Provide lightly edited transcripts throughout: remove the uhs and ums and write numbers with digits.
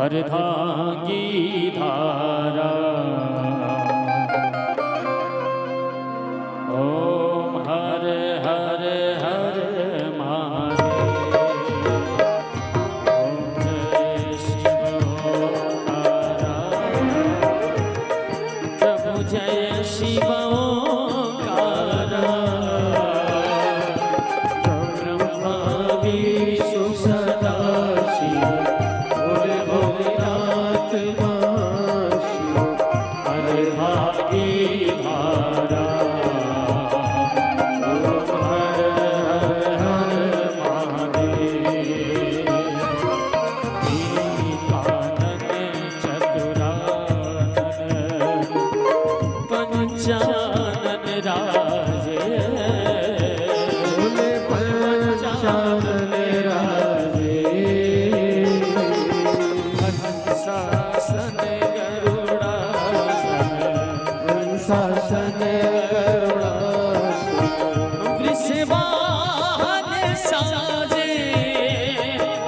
अर्धांगी धारा। ओम हर हर हर महादेव। ओम जय शिव ओंकारा। प्रभु जय शिव ओंकारा। ब्रह्मा विष्णु सदा शिव। भोले भोलेनाथ महाशिव। अर्धांगी धारा। ओम हर हर हर महादेव। एकानन चतुरानन पंचानन राजे। भोले पंचानन राजे। हंसासन गरुड़ासन। हंसासन गरुड़ासन। वृषभान साजे।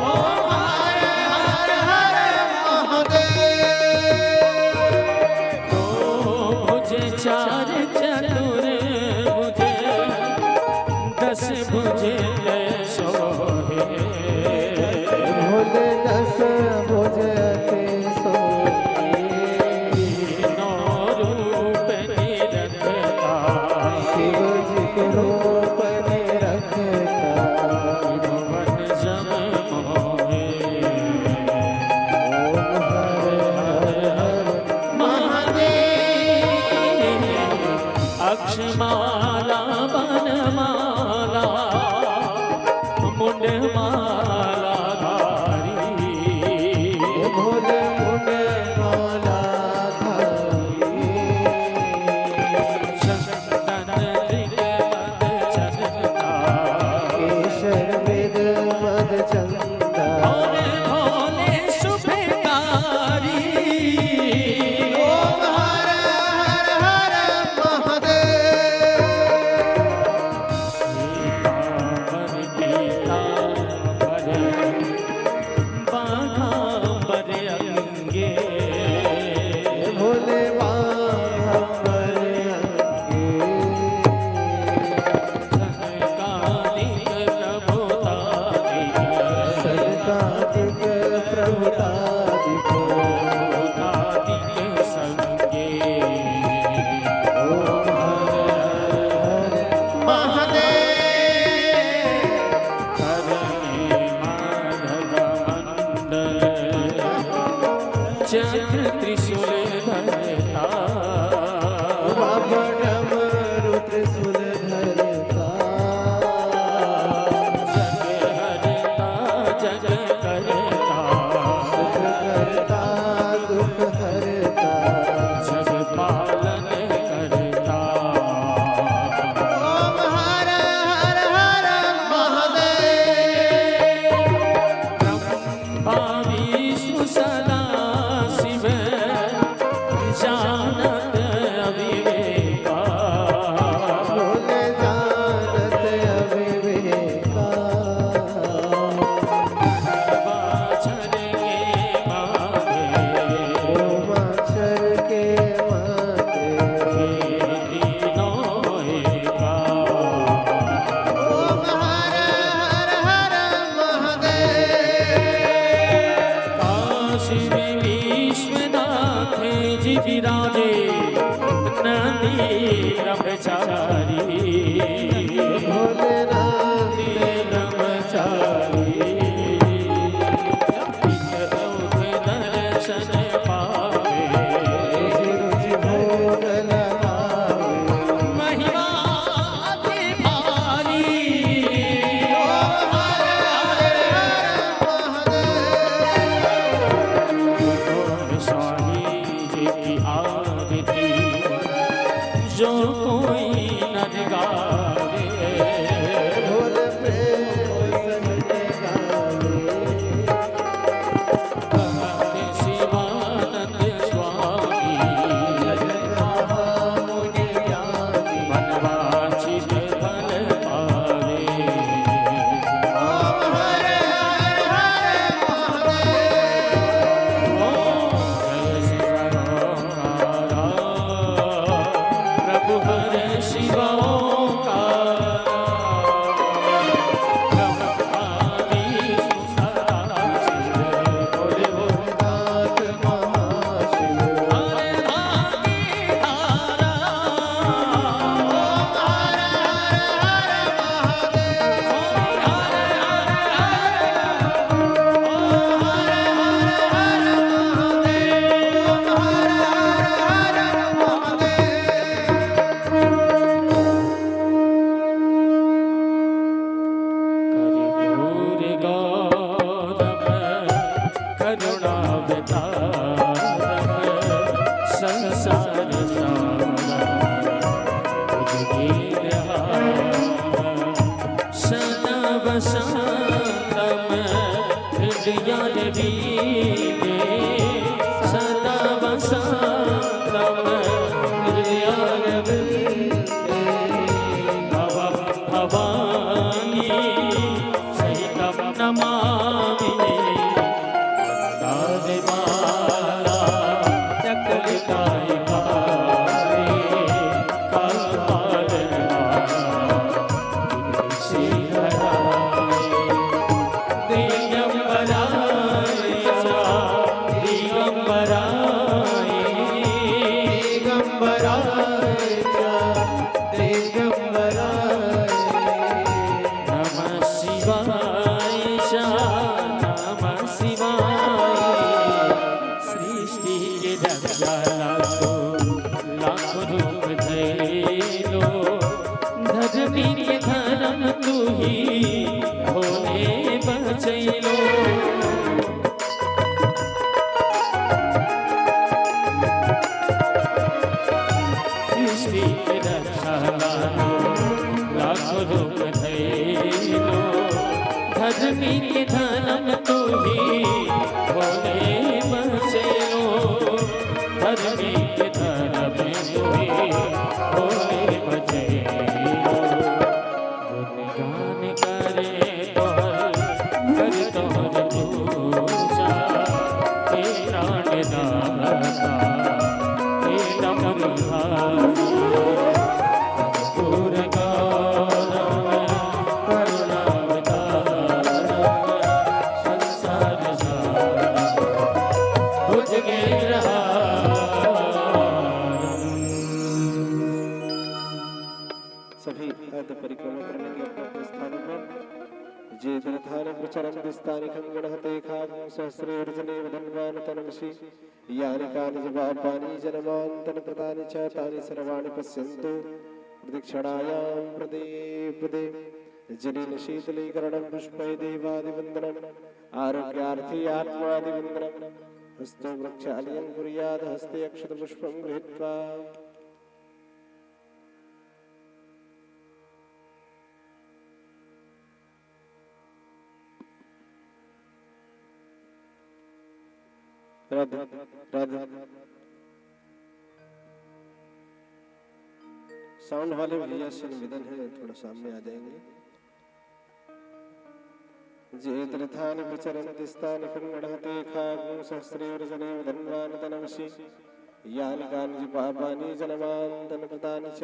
ओम हर हर हर महादेव। दो भुज चार चतुर भुज। 10 भुज सोहे। भोले 10 भुज ते सोए। तीनों रूप निरखता। शिव जी को रूप में रखता। भुवन जम मोहे। ओम हर हर हर महादेव। अक्षमाला बनमाला मुंडमाला धारी। भोले मुंडे माला धारी। चंदन त्रिमद चंदा। केशर मृग मद चंदा। भोले भोले शुभकारी। ओम हर हर हर महादेव। सीतावन गीता वसन्तम हृदयारविन्दे सदा वसन्तम हृदयारविन्दे भवं भवानी सहितं नमामि राजमाला चकलिकाय धर्म तू ही भोले बचैलो सृष्टि के रक्षा लाखों रूप धैलो धर्मी के धर्म तू ही भोले बचैलो धर्मी के धर्म तू ही भोले बचैलो सभी अर्ध परिक्रमा करने के अपने स्थानों पर जे दरथान प्रचरम दिस्तानि खंगणहते खागं सहस्रेर्जने वदन्वान तनमसि यानि कानि जवापानि जनमान्तन प्रदानि च तानि सर्वाणि पश्यन्तु प्रदक्षिणायां प्रदे जलेन शीतलीकरणं पुष्पै देवादिवन्दनम् आरोग्यार्थी आत्मादिवन्दनम् हस्तो वृक्षालयं कुर्यात् हस्ते अक्षतपुष्पं गृहीत्वा राधा राधा साउंड वाले भैया से निवेदन है थोड़ा सामने आ जाएंगे। जेतरथानि प्रचरन्ति स्थानि खण्डहते खागं सहस्रेर्जने धन्वान तनमसि यानि कानि पापानि जनमान्तन कृतानि च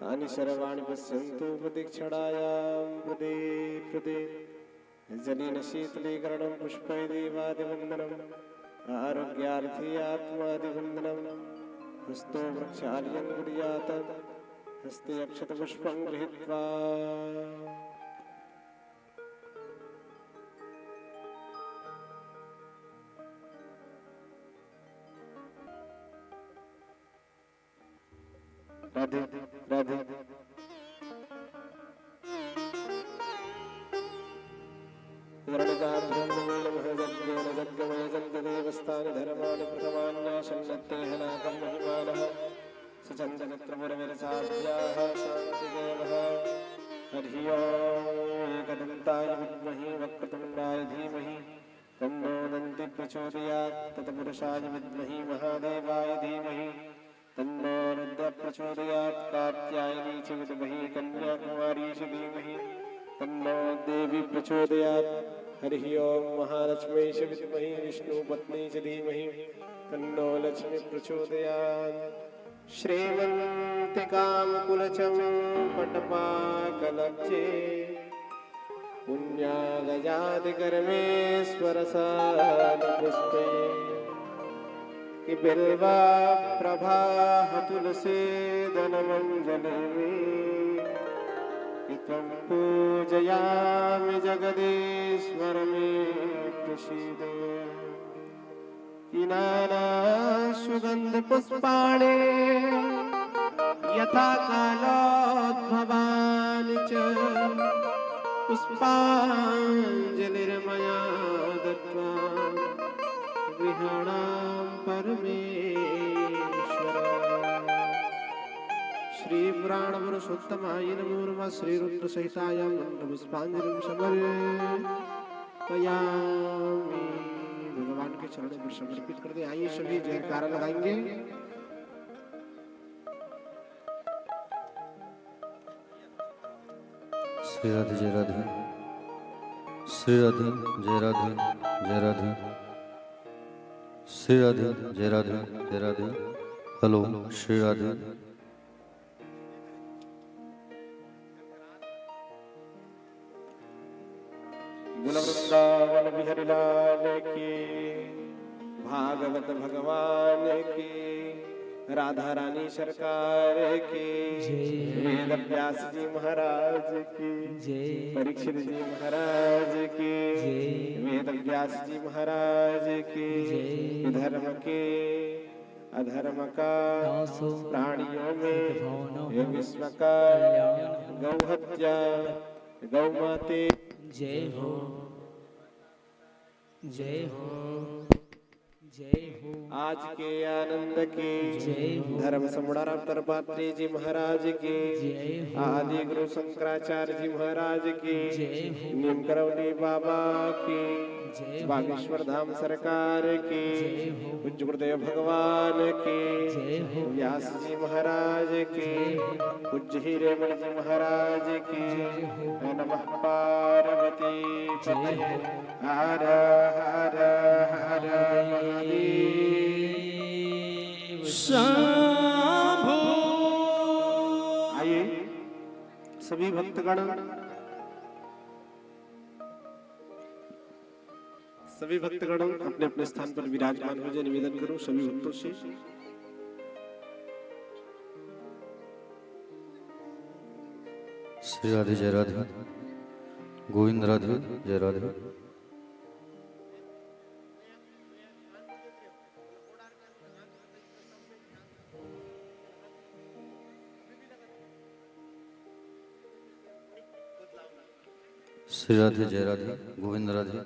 तानि सर्वाणि पश्यन्तु प्रदक्षिणायां प्रदे जलेन शीतलीकरणं पुष्पै देवादिवन्दनम् आरोग्यार्थी आत्मादिवन्दनम् हस्तो वृक्षालयं कुर्यात् हस्ते अक्षतपुष्पं गृहीत्वा राधे राधे देवस्थानि धर्माणि प्रथमान्यासन्नत्ते हनाकं महिमानः सचन्दनत्रमुरविरसाभ्याः शान्तिदेवः हरि ओम् एकदन्ताय विद्महे वक्रतुण्डाय धीमहि तन्नो दन्ति प्रचोदयात् तत्पुरुषाय विद्महे महादेवाय धीमहि तन्नो रुद्रः प्रचोदयात् कात्यायनी च विद्महे कन्याकुमारी च धीमहि तन्नो देवी प्रचोदयात् हरि ओम महालक्ष्मी च विद्महे विष्णुपत्नी च धीमहि तन्नो लक्ष्मी प्रचोदयात् श्रीमन्तिकामकुलचं पटपाकलब्जे पुण्यागजादिकर्मेश्वरसानपुष्पे कि बिल्वा प्रभाह तुलसी धनमञ्जनमे त्वं पूजयामि जगदीश्वर मे प्रसीद किनाना सुगंध पुष्पाणि यथा कालोद्भवानि च पुष्पाञ्जलिर्मया दत्त्वा गृहाणां परमेश्वर श्री पुराण पुरुषोत्तमाय नमो नमः। श्री रुद्र सहिताय पुष्पांजलि समर्पयामि। भगवान के चरणों पर समर्पित कर दे। आइए सभी जयकारा लगाएंगे। श्री राधे जय राधे, श्री राधे जय राधे जय राधे, श्री राधे जय राधे जय राधे। हेलो श्री राधे। बोल वृंदावन बिहारी लाल की, भागवत भगवान की, राधा रानी सरकार की, वेद व्यास जी महाराज की, परीक्षित जी महाराज की, वेद व्यास जी महाराज की, धर्म के अधर्म का प्राणियों में ये विश्व का गौ हत्या गौ माते जय हो जय हो जय हो। आज के आनंद के जय हो। धर्म सम्राट पात्री जी महाराज की, जय हो। आदि गुरु शंकराचार्य जी महाराज की, जय हो। नीम करौली बाबा की, जय हो। बागेश्वर धाम सरकार की, जय हो। पूज्य गुरुदेव भगवान की, जय हो। व्यास जी महाराज की, पूज्य हीरेमण जी महाराज की, नमः पार्वती पते हर हर हर महादेव शंभो। आइए सभी भक्तगण, सभी भक्तगण अपने अपने स्थान पर विराजमान हो जाए। निवेदन करूं सभी भक्तों से। श्री राधे जय राधे, गोविंद राधे जय राधे। श्री राधे जय राधे, गोविंद राधे।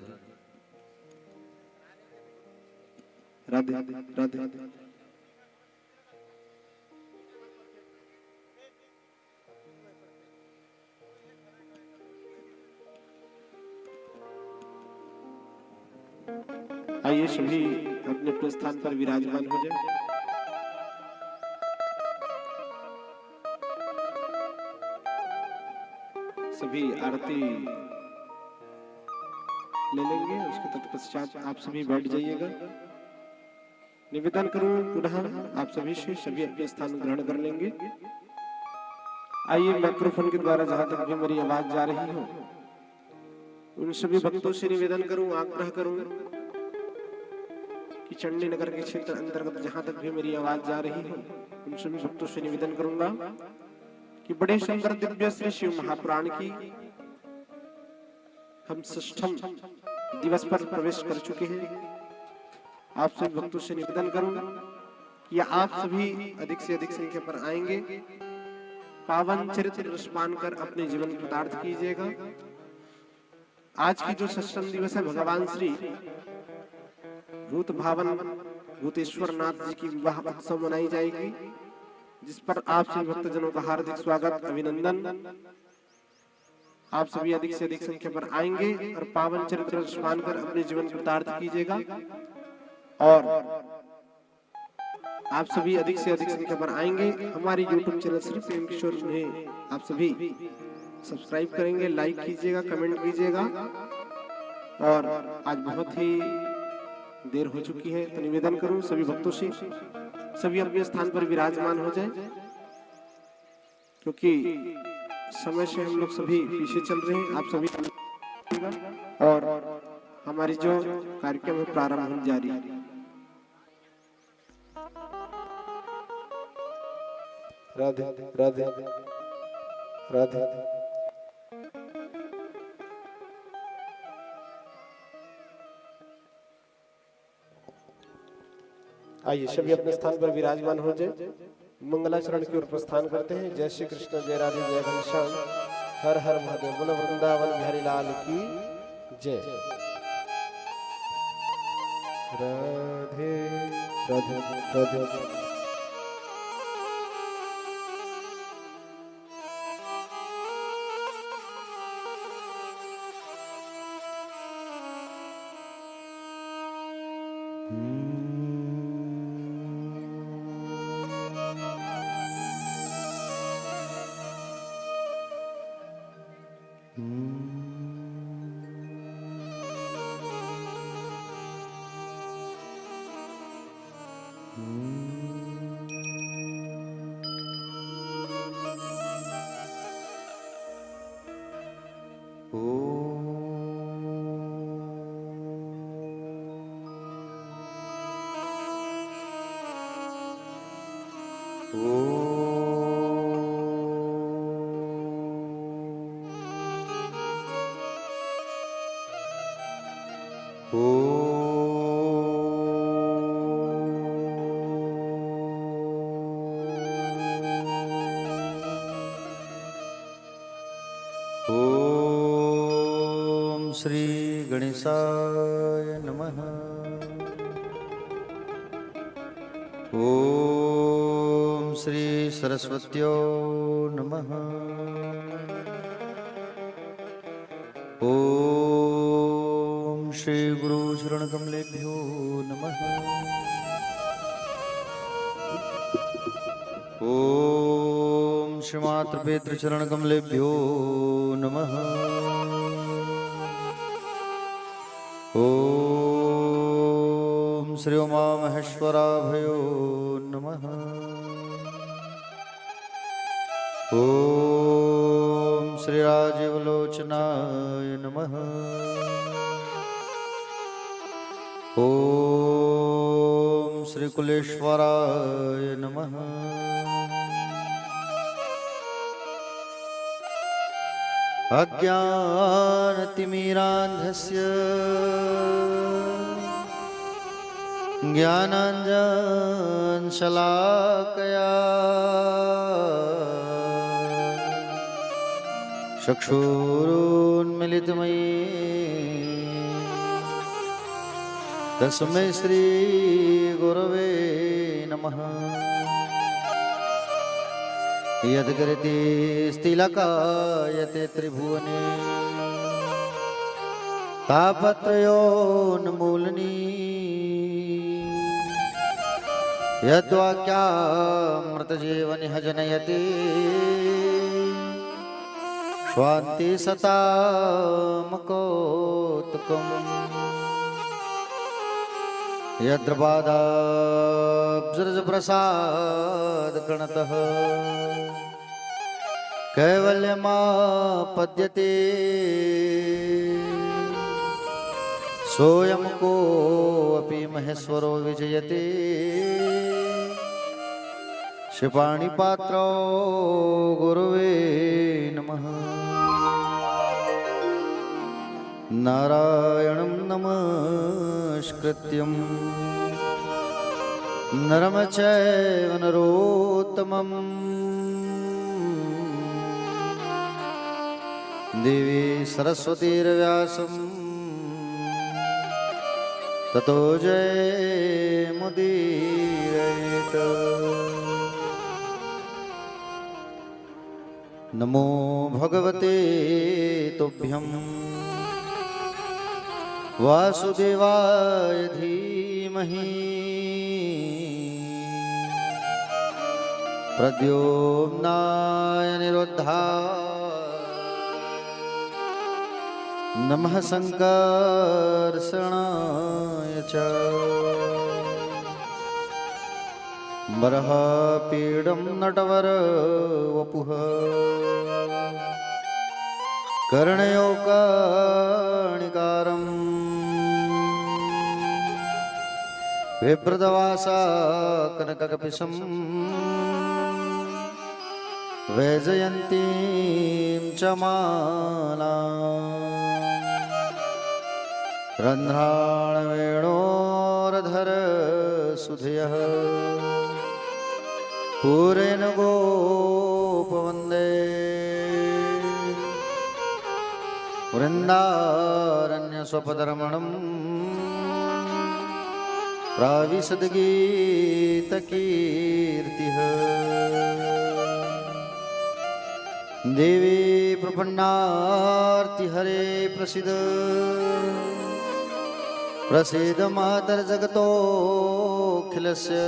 राधे राधे। आइए सभी अपने अपने स्थान पर विराजमान हो जाए। सभी आरती ले लेंगे, उसके तत्पश्चात आप सभी बैठ जाइएगा। निवेदन करूं पुनः आप सभी से, सभी अपने स्थान ग्रहण कर लेंगे। आइए माइक्रोफोन के द्वारा जहां तक भी मेरी आवाज जा रही हो, उन सभी भक्तों से निवेदन करूं, आग्रह करूं कि चंडी नगर के क्षेत्र अंतर्गत जहां तक भी मेरी आवाज जा रही हो, उन सभी भक्तों से निवेदन करूंगा कि बड़े सुंदर दिव्य श्री शिव महापुराण की हम षष्ठम दिवस पर प्रवेश कर चुके हैं। आप सभी भक्तों से निवेदन करूं कि आप सभी अधिक से अधिक संख्या पर आएंगे, पावन चरित्र रसपान कर अपने जीवन कृतार्थ कीजिएगा। आज की जो षष्ठम दिवस है, भगवान श्री भूत भावन भूतेश्वर नाथ जी की विवाह उत्सव मनाई जाएगी, जिस पर आप सभी भक्तजनों का हार्दिक स्वागत अभिनंदन। आप सभी अधिक से अधिक संख्या पर आएंगे और पावन चरित्र स्मरण कर अपने जीवन कृतार्थ कीजिएगा। और आप सभी अधिक से अधिक संख्या पर आएंगे। हमारे YouTube चैनल श्री प्रेम किशोर में आप सभी सब्सक्राइब करेंगे, लाइक कीजिएगा, कमेंट कीजिएगा। और आज बहुत ही देर हो चुकी है, तो निवेदन करूं सभी भक्तों से, सभी अपने स्थान पर विराजमान हो जाएं, क्योंकि समय से हम लोग सभी पीछे चल रहे हैं। आप सभी और हमारी जो कार्यक्रम है प्रारंभ होने जा रही है। राधे राधे राधे। आइए सभी अपने स्थान पर विराजमान हो जाए। मंगलाचरण की ओर प्रस्थान करते हैं। जय श्री कृष्ण, जय राधे, जय घनश्याम, हर हर महादेव। बोलो वृंदावन बिहारी लाल की जय। राधे राधे राधे। ओम श्री गणेशाय नमः। ओम श्री सरस्वत्यो नमः। ओम श्री गुरु चरण कमलेभ्यो नमः। ओम श्री मातृ पितृ चरण कमलेभ्यो नमः। ओम श्री उमा महेश्वराभयो नमः। ओम श्री राजीवलोचनाय नमः। ओम श्री कुलेश्वराय नमः। अज्ञानतिमिरान्धस्य ज्ञानाञ्जनशलाकया चक्षुरुन्मिलितमयि तस्मै श्रीगुरवे नमः। यद्गृति स्थिलकायते त्रिभुवने तापत्रयोन्मूलनी यद्वाक्यामृतजीवनिह जनयति स्वान्ति सतामकौतुकम् यद्रपादाब्जरजप्रसादगणतः कैवल्यमापद्यते सोऽयं कोऽपि महेश्वरो विजयते क्षिपाणिपात्रो गुरुवे नमः। नारायणं नमस्कृत्यं नरं चैव नरोत्तमं देवी सरस्वतीर्व्यासं ततो जयमुदीरयेत्। नमो भगवते तुभ्यं वासुदेवाय धीमहि प्रद्योम्नाय निरुद्धाय नमः संकर्षणाय च बर्हापीडं नटवरवपुः कर्णयो कर्णिकारम् विप्रदवासा कनककपिशं वैजयन्तीं च मालाम् रन्ध्राणवेणोरधरसुधयः पूरेण गोपवन्दे वृन्दारण्यस्वपदरमणम् प्राविशद्गीतकीर्तिः देवी प्रपन्नार्तिहरे प्रसीद प्रसीद मातर्जगतोऽखिलस्य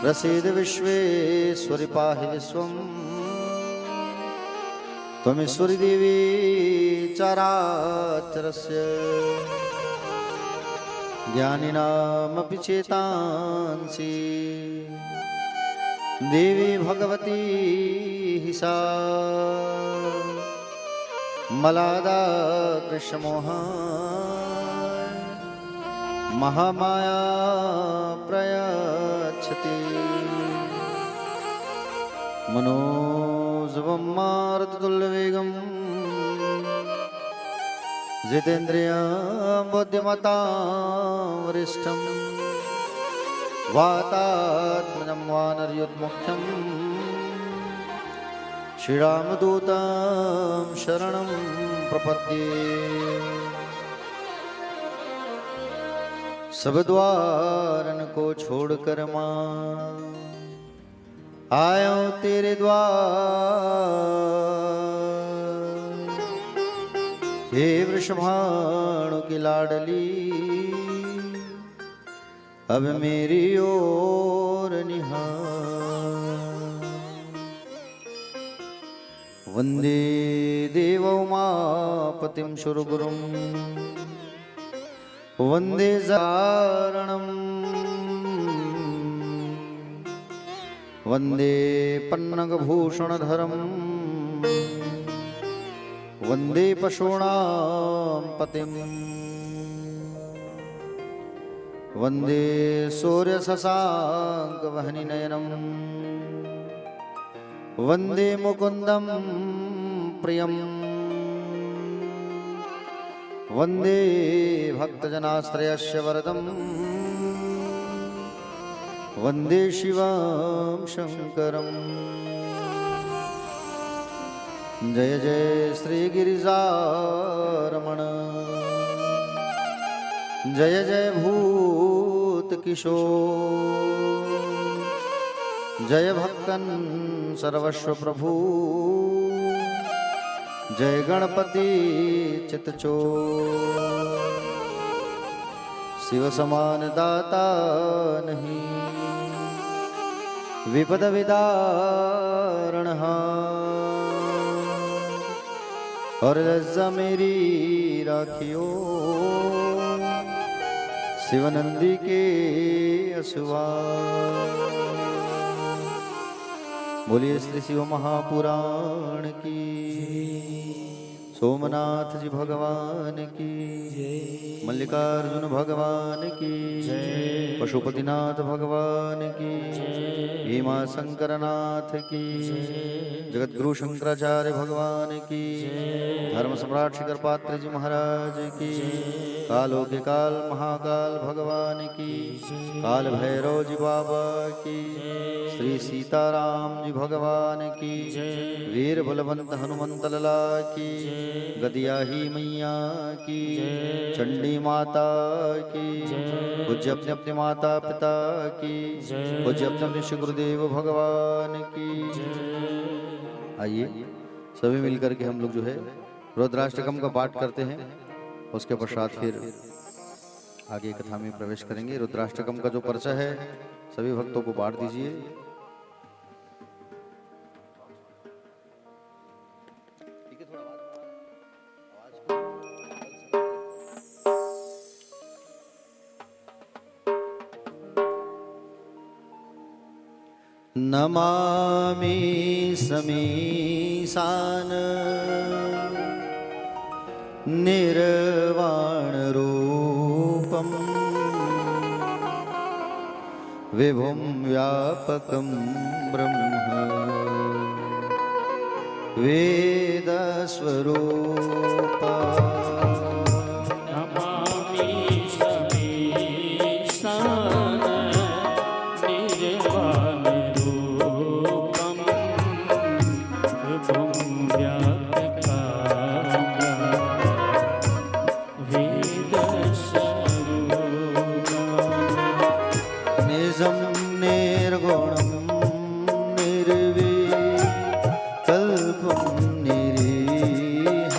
प्रसीद विश्वेश्वरि पाहि विश्वम् त्वमीश्वरि देवी चराचरस्य ज्ञानिनामपि चेतांसि देवी भगवती हि सा मलादा कृष्णमोहा महामाया प्रयच्छति मनोजवं मारुततुल्यवेगं जितेन्द्रियं बुद्धिमतां वरिष्ठं वातात्मजं वानरयुतमुख्यं श्रीरामदूतं शरणं प्रपद्ये। सब द्वारन को छोड़कर मां आया हूं तेरे द्वार, हे वृषभानु की लाडली अब मेरी ओर निहार। वंदे देवोमापतिं सुरगुरुं वंदे जारणम् वंदे पन्नगभूषणधरम् वंदे पशूनां पतिम् वंदे सूर्यशशाङ्कवह्निनयनम् वंदे मुकुन्दं प्रियम् वंदे भक्तजनाश्रयस्य वरदम् वंदे शिवं शंकरम्। जय जय श्री गिरिजारमण जय जय भूत किशोर जय भक्तन सर्वस्व प्रभु जय गणपति चितचोर। शिव समान दाता नहीं विपद विदारण और लज्जा मेरी राखियो शिवनंदी के असुआ। बोलिए श्री शिव महापुराण की, सोमनाथ जी भगवान की, मल्लिकार्जुन भगवान की, पशुपतिनाथ भगवान की, भीमा शंकरनाथ की, जगतगुरु शंकराचार्य भगवान की, धर्म सम्राट शिखर पात्र जी महाराज की, कालों के काल महाकाल भगवान की, काल भैरव जी बाबा की, श्री सीताराम जी भगवान की, वीर बलवंत हनुमंत लला की, गदियाही मैया की, चंडी माता की, पूज्य अपने अपने माता पिता की, पूज्य अपने अपने श्री गुरुदेव भगवान की। आइए सभी मिलकर के हम लोग जो है रुद्राष्टकम का पाठ करते हैं, उसके पश्चात फिर आगे कथा में प्रवेश करेंगे। रुद्राष्टकम का जो पर्चा है सभी भक्तों को बांट दीजिए। नमामि समीसान निर्वाण रूपम विभुं व्यापकं ब्रह्म वेद स्वरूपा। निर्विकल्पं निरीह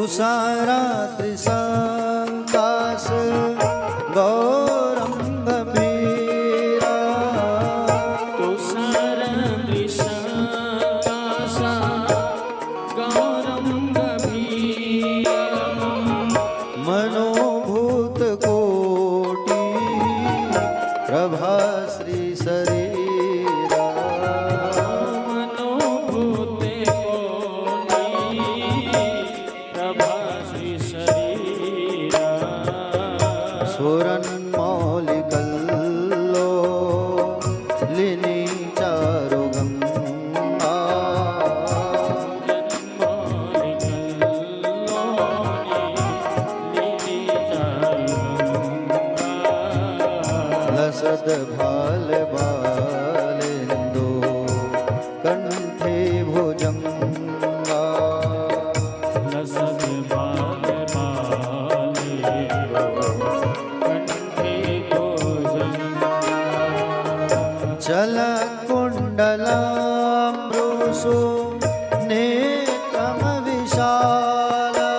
तुषारा त्रिसंकाश गौरम गंभीरा मनोभूत कोटि प्रभा श्री शरीरा सुरन मौलिकल्लो लिनि चारुगंगा लसद भाल बालेन्दु कंठे भुजंगा चल कुंडलाम्बुसु नेत्रम विशाला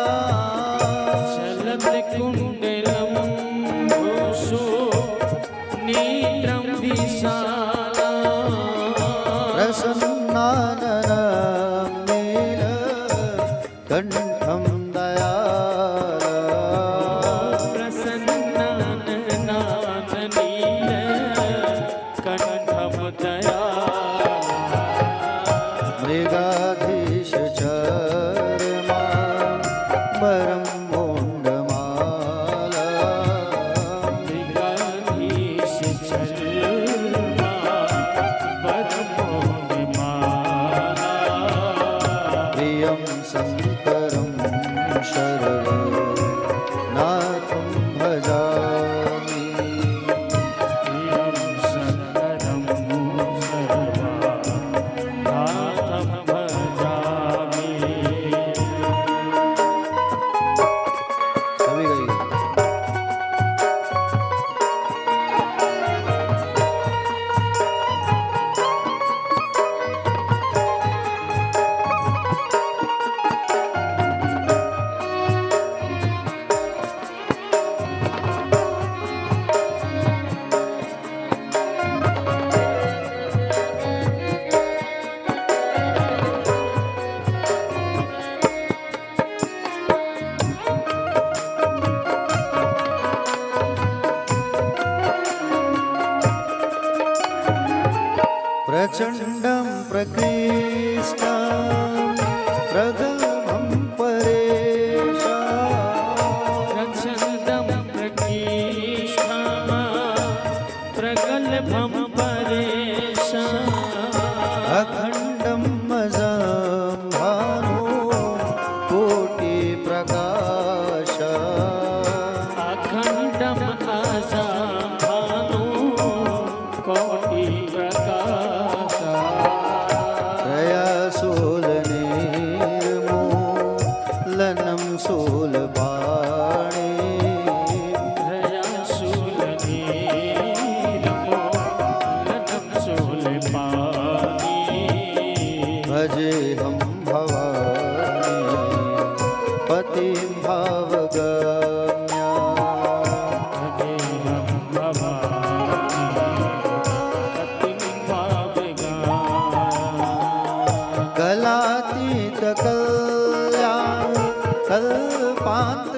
प्रसन्नाननं नील कंठं दयाला मृगाधीश चरमा परम मोण्डमाला प्रियं शङ्करं शरणनाथं भजामि सभी गई प्रचण्डं प्रकृष्टं प्रगल्भं परेशा अखण्डं मजं भानु कोटि प्रकाश लनं शूलपाणि भजेऽहं भवानी पतिं भावगम्या कलातीत कल्याण कल्पान्तकारी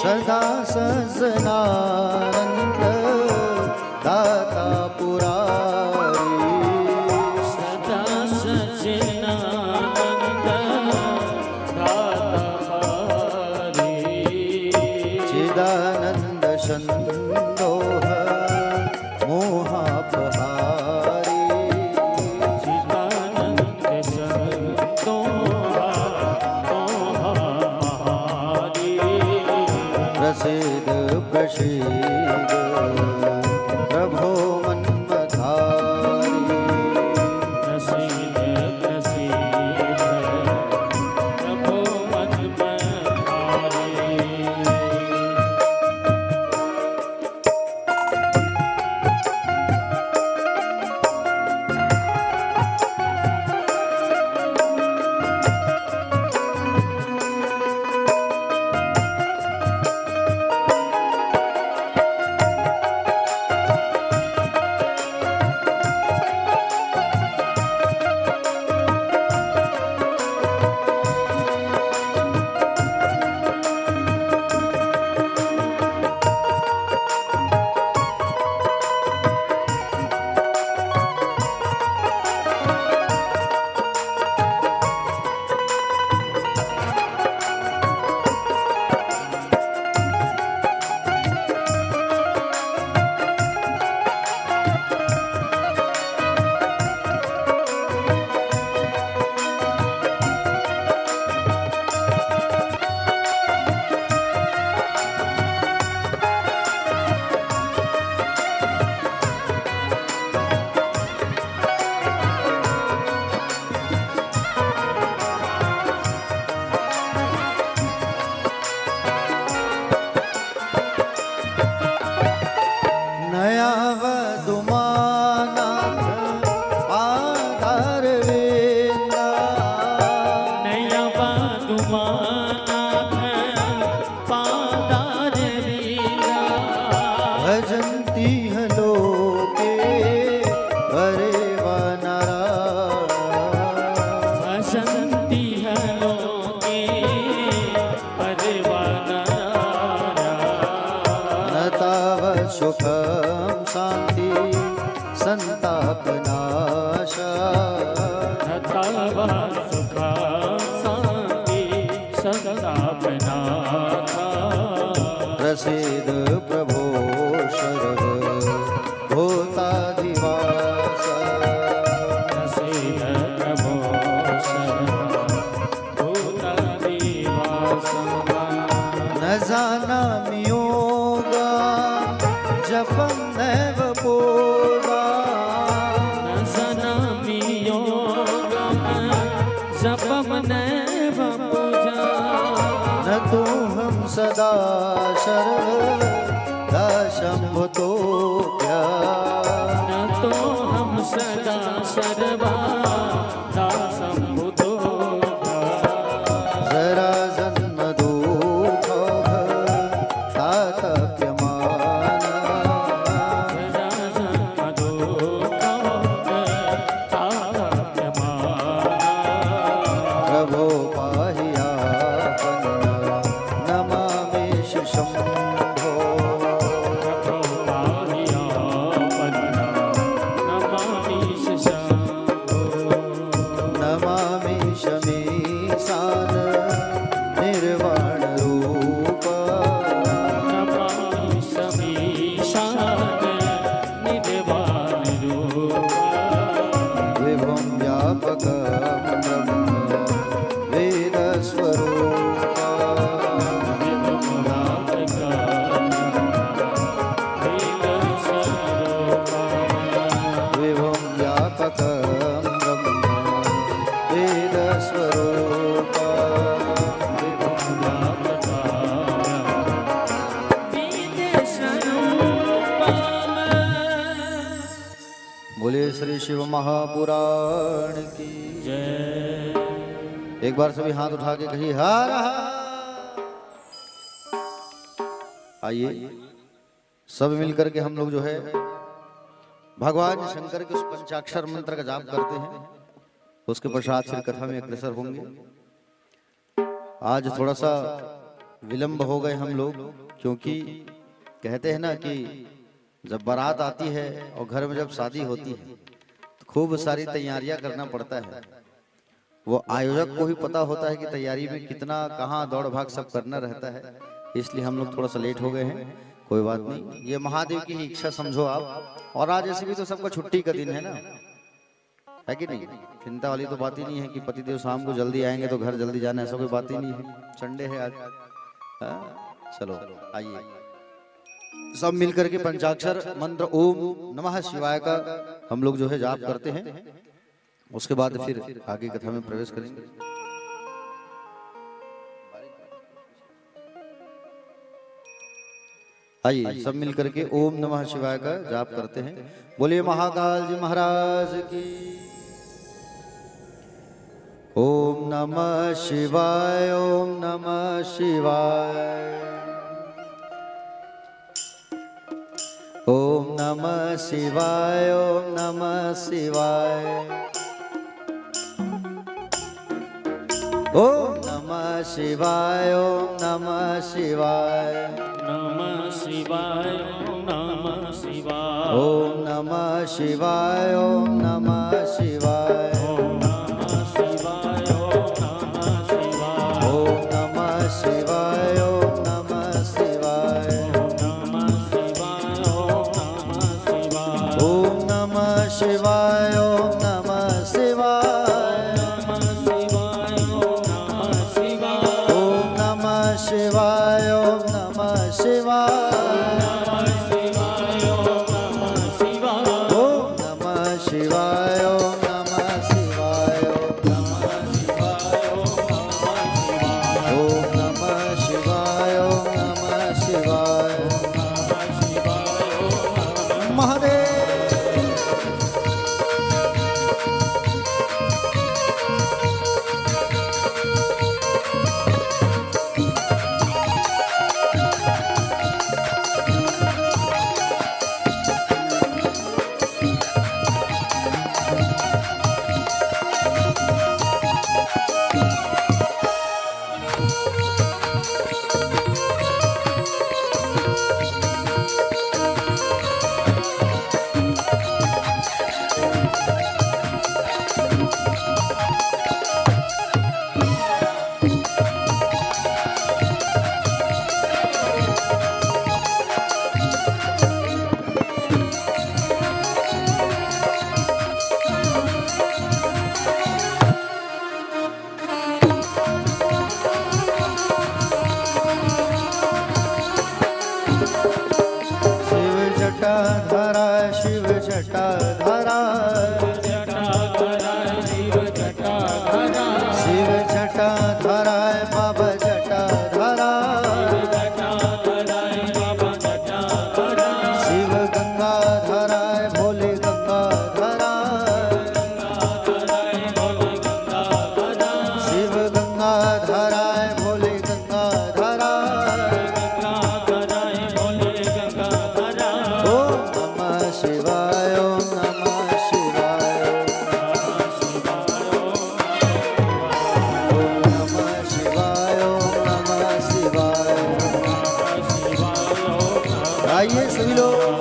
सदा सज्जनानंद दाता पुरारी चिदानंद संदोह मोहापहारी प्रसिद्ध प्रसिद्ध प्रभो मन्मथारी सुखम शांति संतापनाश तथा वा सुखा शांति संतापनाथा प्रसीद प्रभो शरद भूताधिवास प्रसीद प्रभो सर्वभूताधिवास न जानामि योगा जपं नैव पूजा न जानामि योगं जपं नैव पूजा न तोऽहं सदा शरदा शम्भुतोऽप्या न तोऽहं सदा सर्वदा सम्बुद्धो जरा जन्मदुःखौघ तातप्यमान प्रभो पाहि आपन्न नमामि शम्भो नमामि शमीशान निर्वाण रूप विभुं व्यापकं ब्रह्म वेदस्वरूप विभुं व्यापकं ब्रह्म वेदस्वरूप बोले श्री शिव महापुराण की एक बार सभी हाथ उठा के कहिए हर हर। आइए सब मिलकर के हम लोग जो है भगवान शंकर के उस पंचाक्षर मंत्र का जाप करते हैं। उसके पश्चात फिर कथा में अग्रसर होंगे। आज थोड़ा सा विलंब हो गए हम लोग, क्योंकि कहते हैं ना कि जब बारात आती है और घर में जब शादी होती है तो खूब सारी तैयारियां करना पड़ता है। वो आयोजक को ही पता होता है कि तैयारी में कितना कहाँ दौड़ भाग सब करना रहता है, इसलिए हम लोग थोड़ा सा लेट हो गए हैं। कोई बात नहीं, ये महादेव की ही इच्छा समझो आप। और आज ऐसे भी तो सबका छुट्टी का दिन है ना, है कि नहीं? चिंता वाली तो बात ही नहीं है कि पतिदेव शाम को जल्दी आएंगे तो घर जल्दी जाना, ऐसा कोई बात ही नहीं है। संडे है आज। चलो आइए सब मिलकर के पंचाक्षर मंत्र ओम नमः शिवाय का हम लोग जो है जाप करते हैं। उसके बाद फिर आगे कथा में प्रवेश करेंगे। आइए सब मिलकर के ओम नमः शिवाय का जाप करते हैं। बोलिए महाकाल जी महाराज की। ओम नमः शिवाय ओम नमः शिवाय ओम नमः शिवाय ओम नमः शिवाय ओम नमः शिवाय ओम नमः शिवाय नमः शिवाय नमः शिवाय ओम नमः शिवाय ओम नमः शिवाय ओम नमः शिवाय नमः शिवाय ओम नमः शिवाय ओम नमः शिवाय ओम नमः शिवाय नमः शिवाय ओम नमः शिवाय ओम नमः शिवाय ओम नमः शिवाय ओम नमः शिवाय ओम नमः शिवाय ओम नमः शिवाय महादेव जटाधराय शिव जटाधराय शिव जटाधराय बाबा जटाधराय शिव गंगाधराय भोले गंगाधराय शिव गंगाधराय भोले गंगाधराय ओम नमः शिवाय ओम नमः शिवाय ओम नमः शिवाय ओम नमः शिवाय आइए सभी लोग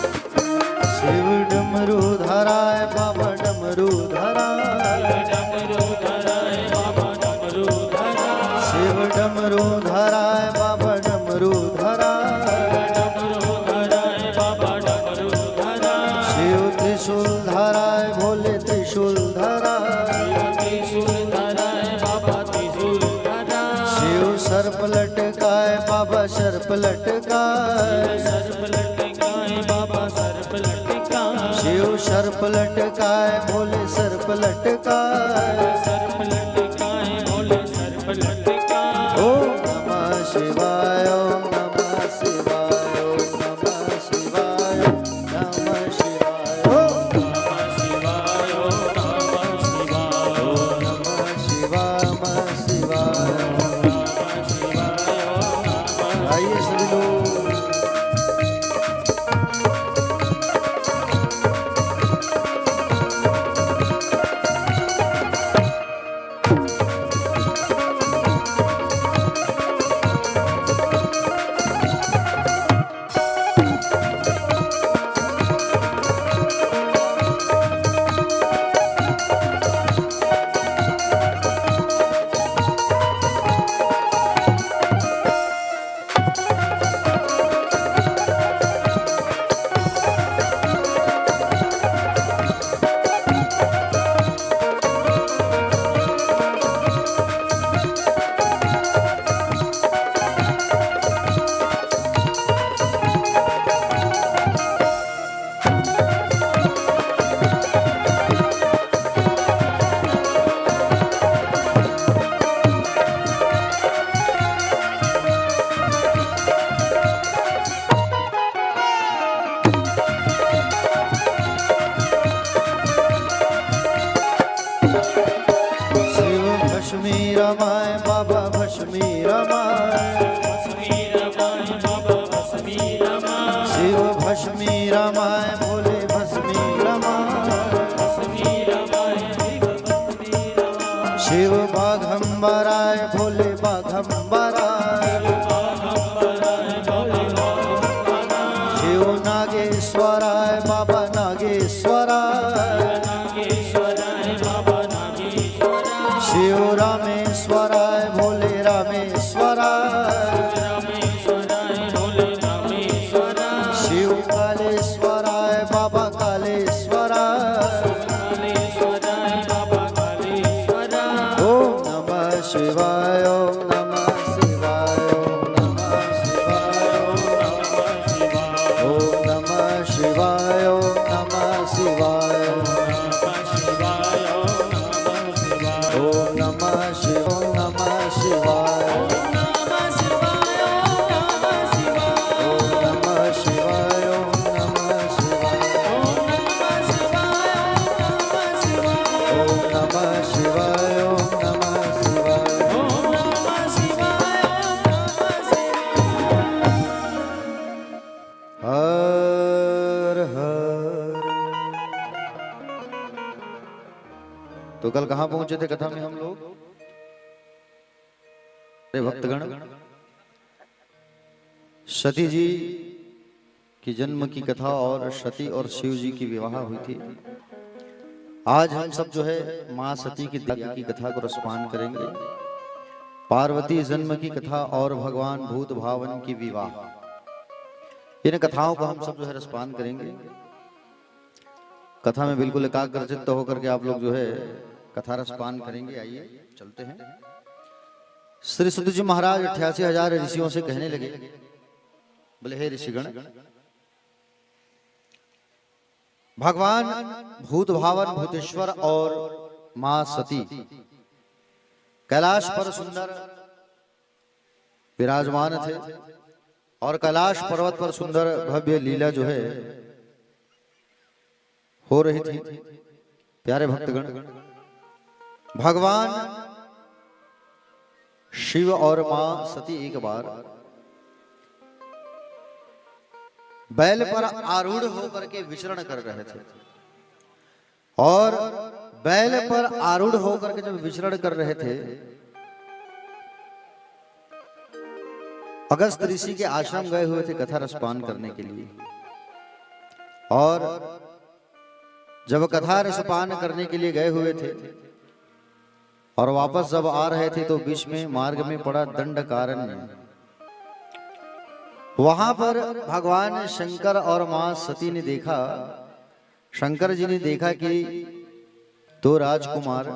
शिव डमरू धराय बाबा डमरू धराय शिव डमरू धराय बाबा डमरू धराय शिव त्रिशूल धराय भोले त्रिशूल धराय शिव सर्प लटकाय बाबा सर्प लटकाय शिव सर्प लटकाय भोले सर्प लटकाय ओम नमः शिवाय ओम नमः शिवाय ओम नमः शिवाय ओम नमः शिवाय ओम नमः शिवाय नमः शिवाय आइए सभी लोग शिव भस्मी रमाय बाबा भस्मी रमाय शिव भस्मी रमाय भोले भस्मी रमाय शिव बाघंबराय भोले बाघंबराय शिव नागेश्वराय बाबा नागेश्वराय शिव रामेश्वराय भोले रामेश्वराय शिव कालेश्वराय बाबा कालेश्वराय ओम नमः शिवाय ओम नमः शिवाय ओम नमः शिवाय ओम नमः शिवाय ओम नमः शिवाय ओम नमः शिवाय ओम नमः शिवाय कल कहाँ पहुंचे थे कथा में हम लोग? अरे भक्तगण, सती जी की जन्म की कथा और सती और शिव जी की विवाह हुई थी। आज हम सब जो है माँ सती की यज्ञ की कथा को रसपान करेंगे, पार्वती जन्म की कथा और भगवान भूत भावन की विवाह, इन कथाओं को हम सब जो है रसपान करेंगे। कथा में बिल्कुल एकाग्रचित्त होकर के आप लोग जो है कथा रसपान करेंगे। आइए चलते हैं। श्री सुत जी महाराज 88,000 ऋषियों से कहने लगे, बोले हे ऋषिगण, भगवान भूत भावन भूतेश्वर और मां सती कैलाश पर सुंदर विराजमान थे और कैलाश पर्वत पर सुंदर भव्य लीला जो है हो रही थी। प्यारे भक्तगण, भगवान शिव और मां सती एक बार बैल पर आरूढ़ होकर के विचरण कर रहे थे और बैल पर आरूढ़ होकर के जब विचरण कर रहे थे, अगस्त ऋषि के आश्रम गए हुए थे कथा रसपान करने के लिए। और जब कथा रसपान करने के लिए गए हुए थे और वापस जब आ रहे थे तो बीच में मार्ग में पड़ा दंडकारण्य। वहां पर भगवान शंकर और मां सती ने देखा, शंकर जी ने देखा कि दो राजकुमार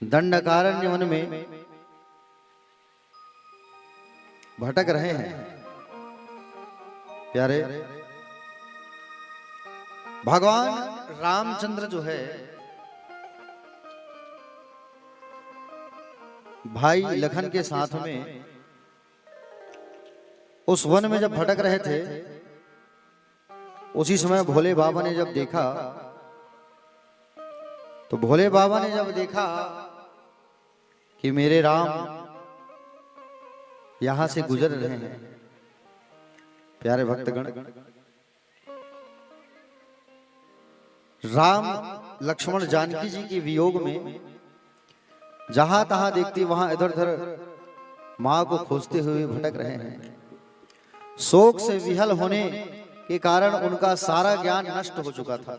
दंडकारण्य वन में भटक रहे हैं। प्यारे, भगवान रामचंद्र जो है भाई लखन के साथ में उस वन में जब भटक रहे थे, उसी समय भोले बाबा ने जब देखा, तो भोले बाबा ने जब देखा कि मेरे राम यहां से गुजर रहे हैं। प्यारे भक्तगण, राम लक्ष्मण जानकी जी के वियोग में जहां तहां देखती वहां इधर उधर मां को खोजते हुए भटक रहे हैं। शोक से विहल होने के कारण उनका सारा ज्ञान नष्ट हो चुका था।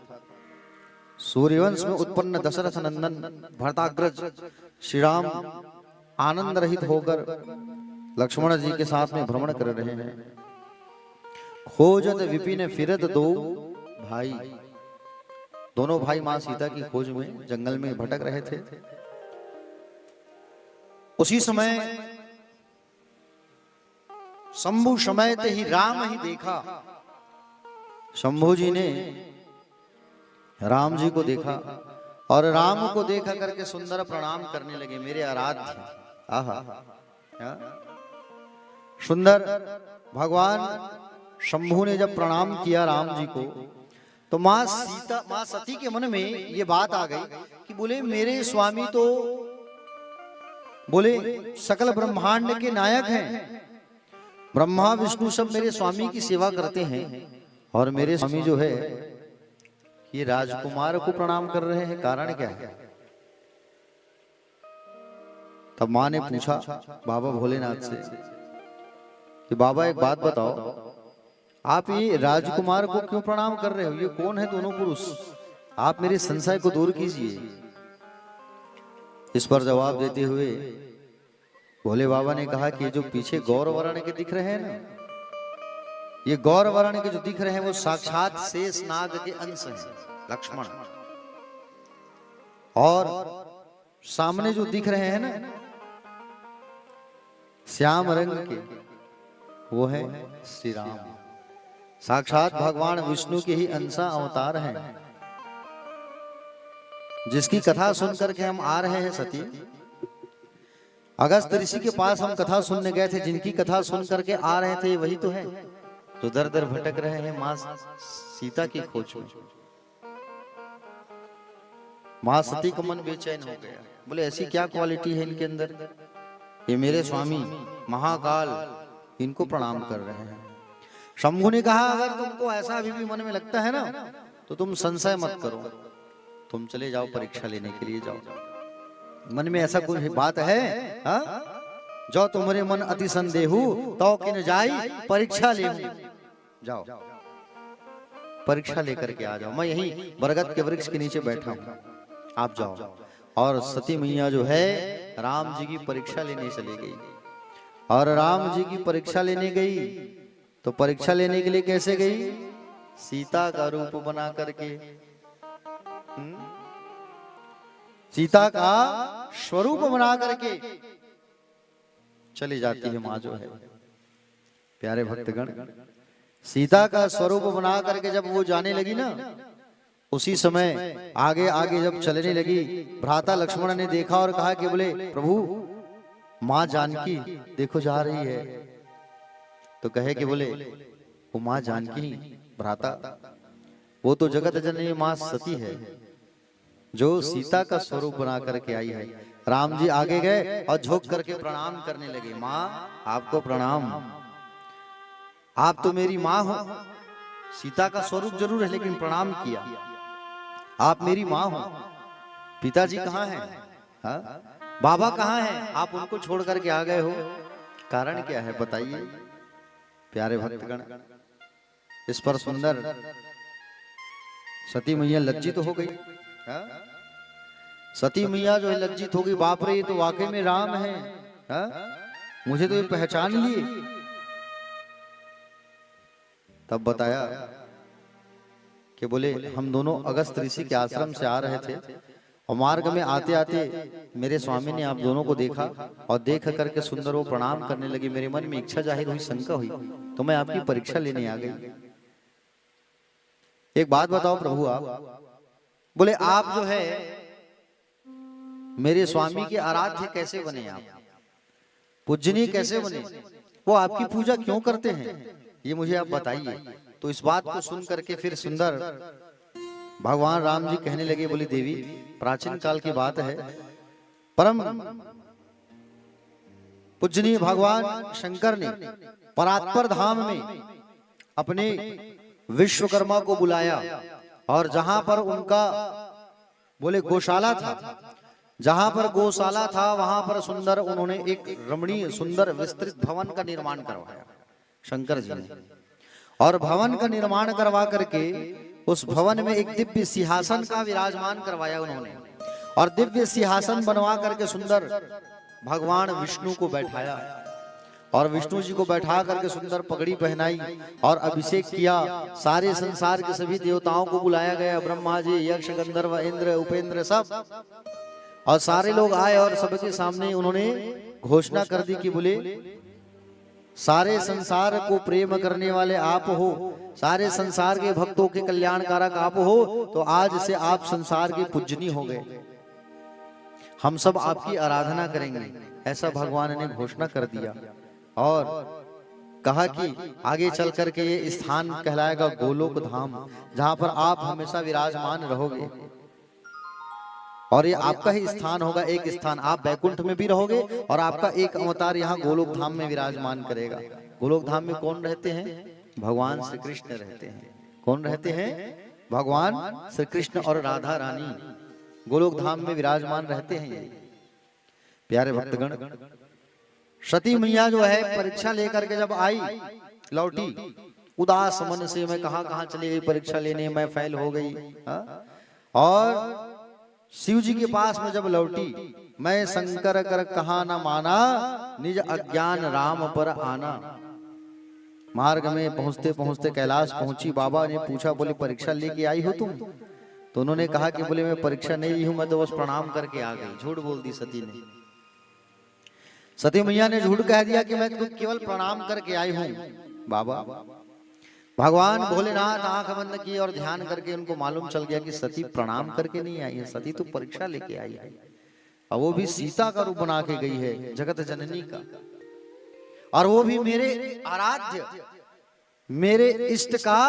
सूर्यवंश में उत्पन्न दशरथ नंदन भरताग्रज श्री राम आनंद रहित होकर लक्ष्मण जी के साथ में भ्रमण कर रहे हैं। खोजत विपिन फिरत दो भाई, दोनों भाई मां सीता की खोज में जंगल में भटक रहे थे। उसी समय शंभु समय ते ही राम ही देखा। शंभु जी ने राम जी को देखा और राम को देखा करके सुंदर प्रणाम करने लगे, मेरे आराध्य। आहा, सुंदर भगवान शंभु ने जब प्रणाम किया राम जी को, तो मां सती के मन में ये बात आ गई कि बोले मेरे स्वामी तो बोले सकल ब्रह्मांड के नायक हैं, ब्रह्मा विष्णु सब मेरे स्वामी की सेवा करते हैं और मेरे स्वामी जो है ये राजकुमार को प्रणाम कर रहे हैं, कारण क्या है? तब मां ने पूछा बाबा भोलेनाथ से कि बाबा एक बात बताओ, आप ये राजकुमार को क्यों प्रणाम कर रहे हो? ये कौन है दोनों पुरुष? आप मेरे संशय को दूर कीजिए। इस पर जवाब देते हुए भोले बाबा ने कहा कि जो पीछे गौर वर्ण के दिख रहे हैं ना, ये गौर वर्ण के जो दिख रहे हैं वो साक्षात शेष नाग के अंश हैं, लक्ष्मण। और सामने जो दिख रहे हैं ना श्याम रंग के, वो है श्री राम, साक्षात भगवान विष्णु के ही अंशा अवतार हैं, जिसकी कथा सुनकर के हम आ रहे हैं। सती, अगस्त ऋषि के पास हम कथा सुनने गए थे, जिनकी कथा सुन करके आ रहे थे वही तो है जो दर दर भटक रहे हैं मां सीता की खोज में। मां सती का मन बेचैन हो गया, बोले ऐसी क्या क्वालिटी है इनके अंदर, ये मेरे स्वामी महाकाल इनको प्रणाम कर रहे हैं। शंभु ने कहा अगर तुमको ऐसा अभी भी मन में लगता है ना तो तुम संशय मत करो, तुम चले जाओ परीक्षा लेने के लिए जाओ। मन में ऐसा कुछ बात है? हाँ, जो तुम्हारे मन अति संदेहु तो किन जाई परीक्षा ले, जाओ परीक्षा लेकर के आ जाओ। मैं यहीं बरगद के वृक्ष के नीचे बैठा हूं, आप जाओ। और सती मैया जो है राम जी की परीक्षा लेने चली गई। और राम जी की परीक्षा लेने गई तो परीक्षा लेने के लिए कैसे गई? सीता का रूप बना करके, सीता का स्वरूप बना करके चली जाती है माँ जो है। प्यारे भक्तगण, सीता का स्वरूप बना करके जब वो जाने लगी ना, उसी समय आगे आगे जब चलने लगी, भ्राता लक्ष्मण ने देखा और कहा कि बोले प्रभु माँ जानकी देखो जा रही है। तो कहे कि बोले वो माँ जानकी भ्राता, वो तो जगत जननी माँ सती है जो सीता का स्वरूप बना करके आई है। राम जी आगे गए और झुक करके प्रणाम करने लगे। माँ आपको प्रणाम, आप तो मेरी माँ हो। सीता का स्वरूप जरूर है लेकिन प्रणाम किया, आप मेरी माँ हो। पिताजी कहाँ हैं? हाँ? बाबा कहाँ हैं? आप उनको छोड़ करके आ गए हो, कारण क्या है बताइए। प्यारे भक्तगण, इस पर सुंदर सती मैया लज्जित हो गई। हाँ? सती मैया जो है लज्जित हो गई, बाप रे ये तो वाकई में राम है। हाँ? मुझे तो ये पहचान लिए। तब बताया कि बोले हम दोनों अगस्त ऋषि के आश्रम से आ रहे थे और मार्ग में आते आते मेरे स्वामी ने आप दोनों को देखा और देख करके सुंदर वो प्रणाम करने लगी। मेरे मन में इच्छा जाहिर हुई, शंका हुई, तो मैं आपकी परीक्षा लेने आ गई। एक बात बताओ प्रभु आप, बोले आप जो है मेरे स्वामी के आराध्य कैसे बने, आप पूजनीय कैसे बने, वो आपकी पूजा क्यों करते हैं, ये मुझे आप बताइए। तो इस बात को सुन करके फिर सुंदर भगवान राम जी कहने लगे, बोली देवी प्राचीन काल की बात है, परम पूजनीय भगवान शंकर ने परात्पर धाम में अपने विश्वकर्मा को बुलाया और जहां पर उनका बोले गौशाला था, जहां पर गौशाला था वहां पर सुंदर उन्होंने एक रमणीय सुंदर विस्तृत भवन का निर्माण करवाया शंकर जी ने। और भवन का निर्माण करवा करके उस भवन में एक दिव्य सिंहासन का विराजमान करवाया उन्होंने। और दिव्य सिंहासन बनवा करके सुंदर भगवान विष्णु को बैठाया और विष्णु जी को बैठा करके सुंदर पगड़ी पहनाई और अभिषेक किया। सारे संसार के सभी देवताओं को बुलाया गया, ब्रह्मा जी, यक्ष, गंधर्व, इंद्र, उपेंद्र सब, और सारे लोग आए और सबके सामने उन्होंने घोषणा कर दी कि बोले सारे संसार को प्रेम करने वाले आप हो, सारे संसार के भक्तों के कल्याणकारक आप हो, तो आज से आप संसार के पूजनीय हो गए, हम सब आपकी आराधना करेंगे। ऐसा भगवान ने घोषणा कर दिया और कहा कि आगे चल करके ये स्थान कहलाएगा गोलोक धाम, जहां पर आप हमेशा विराजमान रहोगे और ये आपका ही स्थान होगा। एक स्थान आप बैकुंठ में भी रहोगे और आपका एक अवतार यहाँ गोलोक धाम में विराजमान करेगा। गोलोक धाम में कौन रहते हैं? भगवान श्री कृष्ण रहते हैं। कौन रहते हैं? भगवान श्री कृष्ण और राधा रानी गोलोक धाम में विराजमान रहते हैं। प्यारे भक्तगण, सती मैया जो है परीक्षा लेकर के जब आई लौटी उदास मन से, मैं कहां चली गई परीक्षा लेने, मैं फेल हो गई। और शिव जी के पास में जब लौटी, मैं शंकर कर कहा न माना, निज अज्ञान राम पर आना। मार्ग में पहुंचते पहुंचते कैलाश पहुंची, बाबा ने पूछा बोले परीक्षा लेके आई हो तुम? तो उन्होंने कहा कि बोले मैं परीक्षा नहीं ली हूं, मैं तो बस प्रणाम करके आ गई। झूठ बोल दी सती ने। सती मैया ने झूठ कह दिया कि मैं तो केवल प्रणाम करके आई हूं। बाबा भगवान भोलेनाथ आंख बंद की और ध्यान करके उनको मालूम चल गया कि सती प्रणाम करके नहीं आई है, सती तो परीक्षा लेके आई है, और वो भी सीता का रूप बना के गई है, जगत जननी का, और वो भी मेरे आराध्य मेरे इष्ट का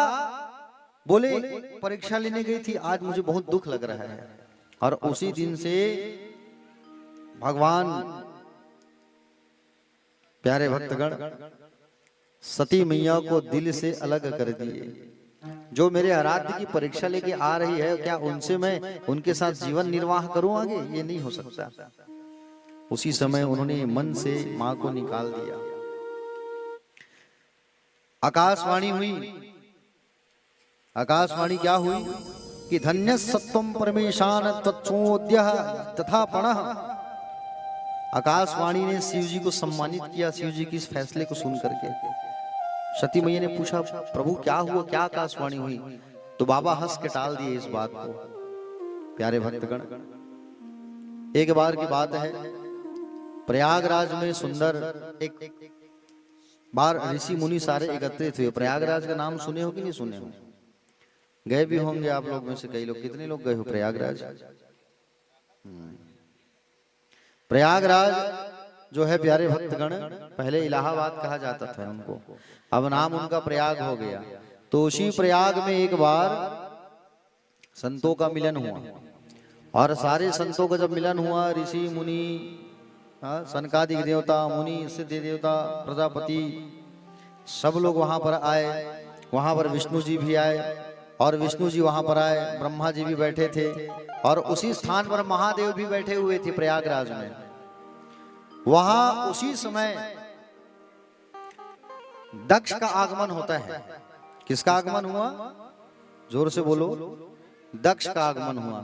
बोले परीक्षा लेने गई थी। आज मुझे बहुत दुख लग रहा है। और उसी दिन से भगवान, प्यारे भक्तगण, सती मैया को दिल से अलग कर दिए। जो मेरे आराध्य की परीक्षा लेके आ रही है, क्या उनसे मैं उनके साथ जीवन निर्वाह करूं आगे? ये नहीं हो सकता। उसी समय उन्होंने मन से मां को निकाल दिया। आकाशवाणी हुई। आकाशवाणी क्या हुई कि धन्य सत्वम परमेशान तत्सोद्य तथा पणः। आकाशवाणी ने शिव जी को सम्मानित किया, शिव जी की इस फैसले को सुन करके। सती मैया ने पूछा, प्रभु क्या हुआ, क्या आकाशवाणी हुई? तो बाबा हंस के टाल दिए इस बात को। प्यारे भक्तगण, एक बार की बात है, प्रयागराज में सुंदर एक बार ऋषि मुनि सारे एकत्रित हुए। प्रयागराज का नाम सुने हो कि नहीं सुने हो? गए भी होंगे आप लोग में से कई लोग। कितने लोग गए हो प्रयागराज? प्रयागराज जो है प्यारे भक्तगण, पहले इलाहाबाद कहा जाता था उनको, अब नाम उनका प्रयाग हो गया। तो उसी प्रयाग में एक बार संतों का मिलन हुआ, और सारे संतों का जब मिलन हुआ, ऋषि मुनि, सनकादिक देवता, मुनि, सिद्ध देवता, प्रजापति, सब लोग वहां पर आए। वहां पर विष्णु जी भी आए, और विष्णु जी वहां पर आए, ब्रह्मा जी भी बैठे थे, और उसी स्थान पर महादेव भी बैठे हुए थे प्रयागराज में। वहां उसी समय दक्ष का आगमन होता है। किसका आगमन हुआ? जोर से बोलो। दक्ष का आगमन हुआ।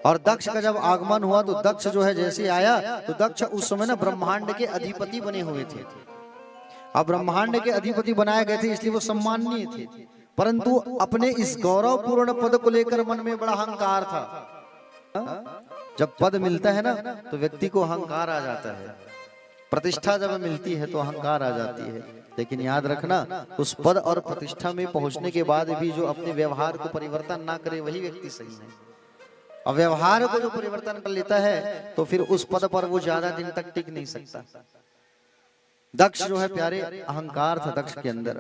और दक्ष का जब आगमन हुआ तो दक्ष जो है जैसे आया, तो दक्ष उस समय ना ब्रह्मांड के अधिपति बने हुए थे। अब ब्रह्मांड के अधिपति बनाए गए थे, इसलिए वो सम्माननीय थे, परंतु अपने इस गौरवपूर्ण पद को लेकर मन में बड़ा अहंकार था। जब पद मिलता है ना तो व्यक्ति को अहंकार आ जाता है, प्रतिष्ठा जब मिलती है तो अहंकार आ जाती है। लेकिन याद रखना, उस पद और प्रतिष्ठा में पहुंचने के बाद भी जो अपने व्यवहार को परिवर्तन ना करे वही व्यक्ति सही है। और व्यवहार को जो परिवर्तन कर लेता है तो फिर उस पद पर वो ज्यादा दिन तक टिक नहीं सकता। दक्ष जो है प्यारे, अहंकार था दक्ष के अंदर।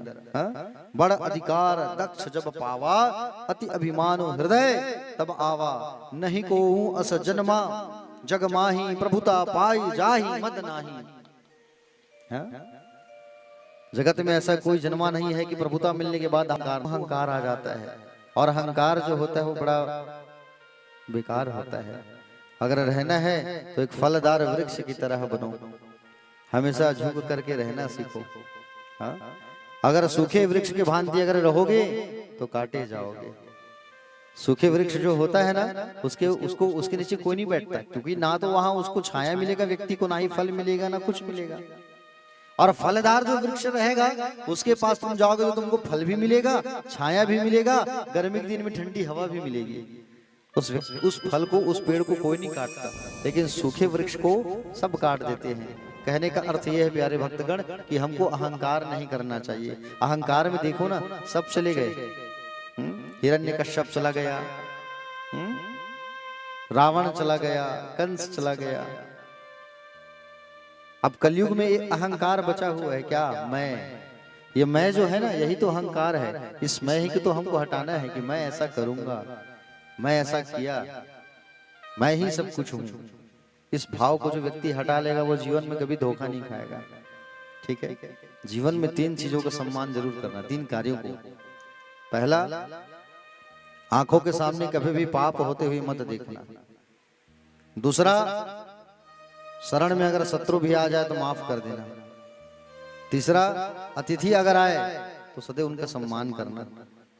बड़ा अधिकार दक्ष जब पावा, अति अभिमानो हृदय तब आवा। नहीं को अस जन्मा जग माही, प्रभुता पाई जाही मद नाही। जगत में ऐसा कोई जन्मा नहीं है कि प्रभुता मिलने के बाद अहंकार आ जाता है। और अहंकार जो होता है वो बड़ा बेकार होता है। अगर रहना है तो एक फलदार वृक्ष की तरह बनो, हमेशा झुक करके रहना सीखो। हाँ? अगर सूखे वृक्ष के भांति अगर रहोगे तो काटे जाओगे। सूखे वृक्ष जो होता है ना, उसके नीचे कोई नहीं बैठता, क्योंकि ना तो वहां उसको छाया मिलेगा व्यक्ति को, ना ही फल मिलेगा, ना कुछ मिलेगा। और फलदार जो वृक्ष रहेगा उसके पास तुम जाओगे तो तुमको फल भी मिलेगा, छाया भी मिलेगा, गर्मी के दिन में ठंडी हवा भी मिलेगी। उस फल को, उस पेड़ को कोई नहीं काटता, लेकिन सूखे वृक्ष को सब काट देते हैं। कहने का अर्थ यह है प्यारे भक्तगण कि हमको अहंकार नहीं करना चाहिए। अहंकार में देखो ना, सब चले गए। हिरण्यकश्यप चला गया, रावण चला गया, कंस चला गया। अब कलयुग में एक अहंकार बचा हुआ है। क्या? मैं। ये मैं जो है ना, यही तो अहंकार है। इस मैं ही को तो हमको हटाना है कि मैं ऐसा करूंगा, मैं ऐसा किया, मैं ही सब कुछ हूं। इस भाव को जो व्यक्ति हटा लेगा वो जीवन में कभी धोखा नहीं खाएगा। ठीक है? जीवन में 3 चीजों का सम्मान जरूर करना, 3 कार्यों को। पहला, आंखों के सामने कभी भी पाप होते हुए मत देखना। दूसरा, शरण में अगर शत्रु भी आ जाए तो माफ कर देना। तीसरा, अतिथि अगर आए तो सदैव उनका सम्मान करना।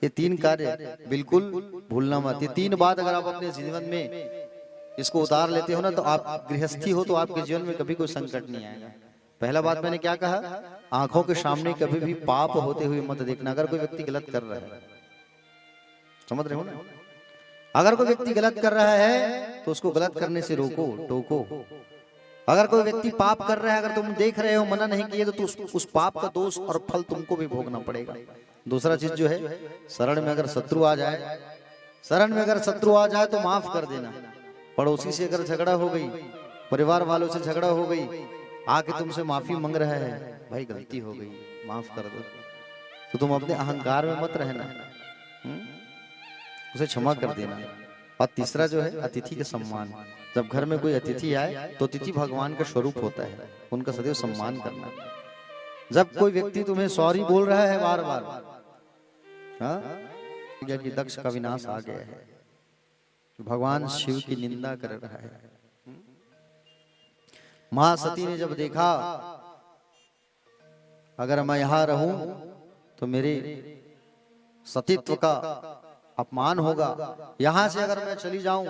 ये 3 कार्य बिल्कुल भूलना मत। ये 3 बात अगर आप अपने जीवन में इसको उतार लेते हो ना, तो आप गृहस्थी हो तो आपके जीवन में कभी कोई संकट नहीं आएगा। पहला बात मैंने क्या कहा? आंखों के सामने कभी भी पाप होते हुए मत देखना। अगर कोई व्यक्ति गलत कर रहा है, समझ रहे हो ना, अगर कोई व्यक्ति गलत कर रहा है तो उसको गलत करने से रोको, टोको। अगर कोई व्यक्ति पाप कर रहा है, अगर तुम देख रहे हो, मना नहीं किए, तो उस पाप का दोष और फल तुमको भी भोगना पड़ेगा। दूसरा चीज जो है, शरण में अगर शत्रु आ जाए, शरण में अगर शत्रु आ जाए तो माफ कर देना। पड़ोसी से अगर झगड़ा हो गई, परिवार वालों से झगड़ा हो गई, आके तुमसे माफी मांग रहा है, भाई गलती हो गई, माफ कर दो, तो तुम अपने अहंकार में मत रहना, उसे क्षमा कर देना। और तीसरा जो है, अतिथि का सम्मान। जब घर में कोई अतिथि आए तो अतिथि भगवान का स्वरूप होता है, उनका सदैव सम्मान करना। जब कोई व्यक्ति तुम्हें सॉरी बोल रहा है बार बार, हाँ, गया कि दक्ष का विनाश आ गया है, भगवान शिव की निंदा कर रहा है। मां सती ने जब देखा अगर मैं यहां रहूं तो मेरे सतीत्व का अपमान होगा, यहां से अगर मैं चली जाऊं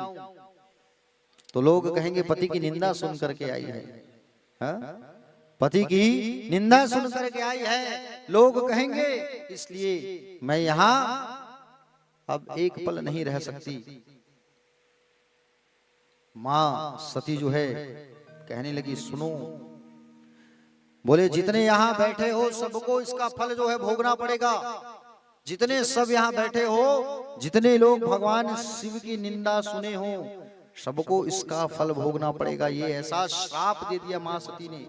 तो लोग कहेंगे पति की निंदा सुन करके आई है, हा? पति की निंदा सुन करके आई है, लोग कहेंगे, इसलिए मैं यहां अब एक पल नहीं रह सकती। मां सती जो है कहने लगी सुनो, बोले जितने यहां बैठे हो सबको इसका फल जो है भोगना पड़ेगा। जितने सब यहां बैठे हो, जितने लोग भगवान शिव की निंदा सुने हो, सबको इसका फल भोगना पड़ेगा। ये ऐसा श्राप दे दिया मां सती ने।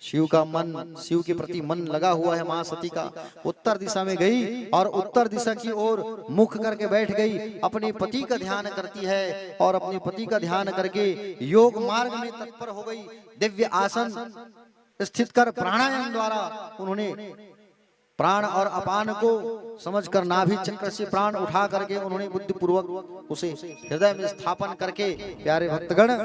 शिव का मन, शिव के प्रति मन लगा हुआ है मां सती का। उत्तर दिशा में गई और उत्तर दिशा की ओर मुख करके बैठ गई, अपने पति का ध्यान करती है और अपने पति का ध्यान करके योग मार्ग में तत्पर हो गई। दिव्य आसन स्थित कर प्राणायाम द्वारा उन्होंने प्राण और अपान को समझकर नाभि चक्र से प्राण उठा करके उन्होंने बुद्धि पूर्वक उसे हृदय में स्थापन करके प्यारे भक्तगण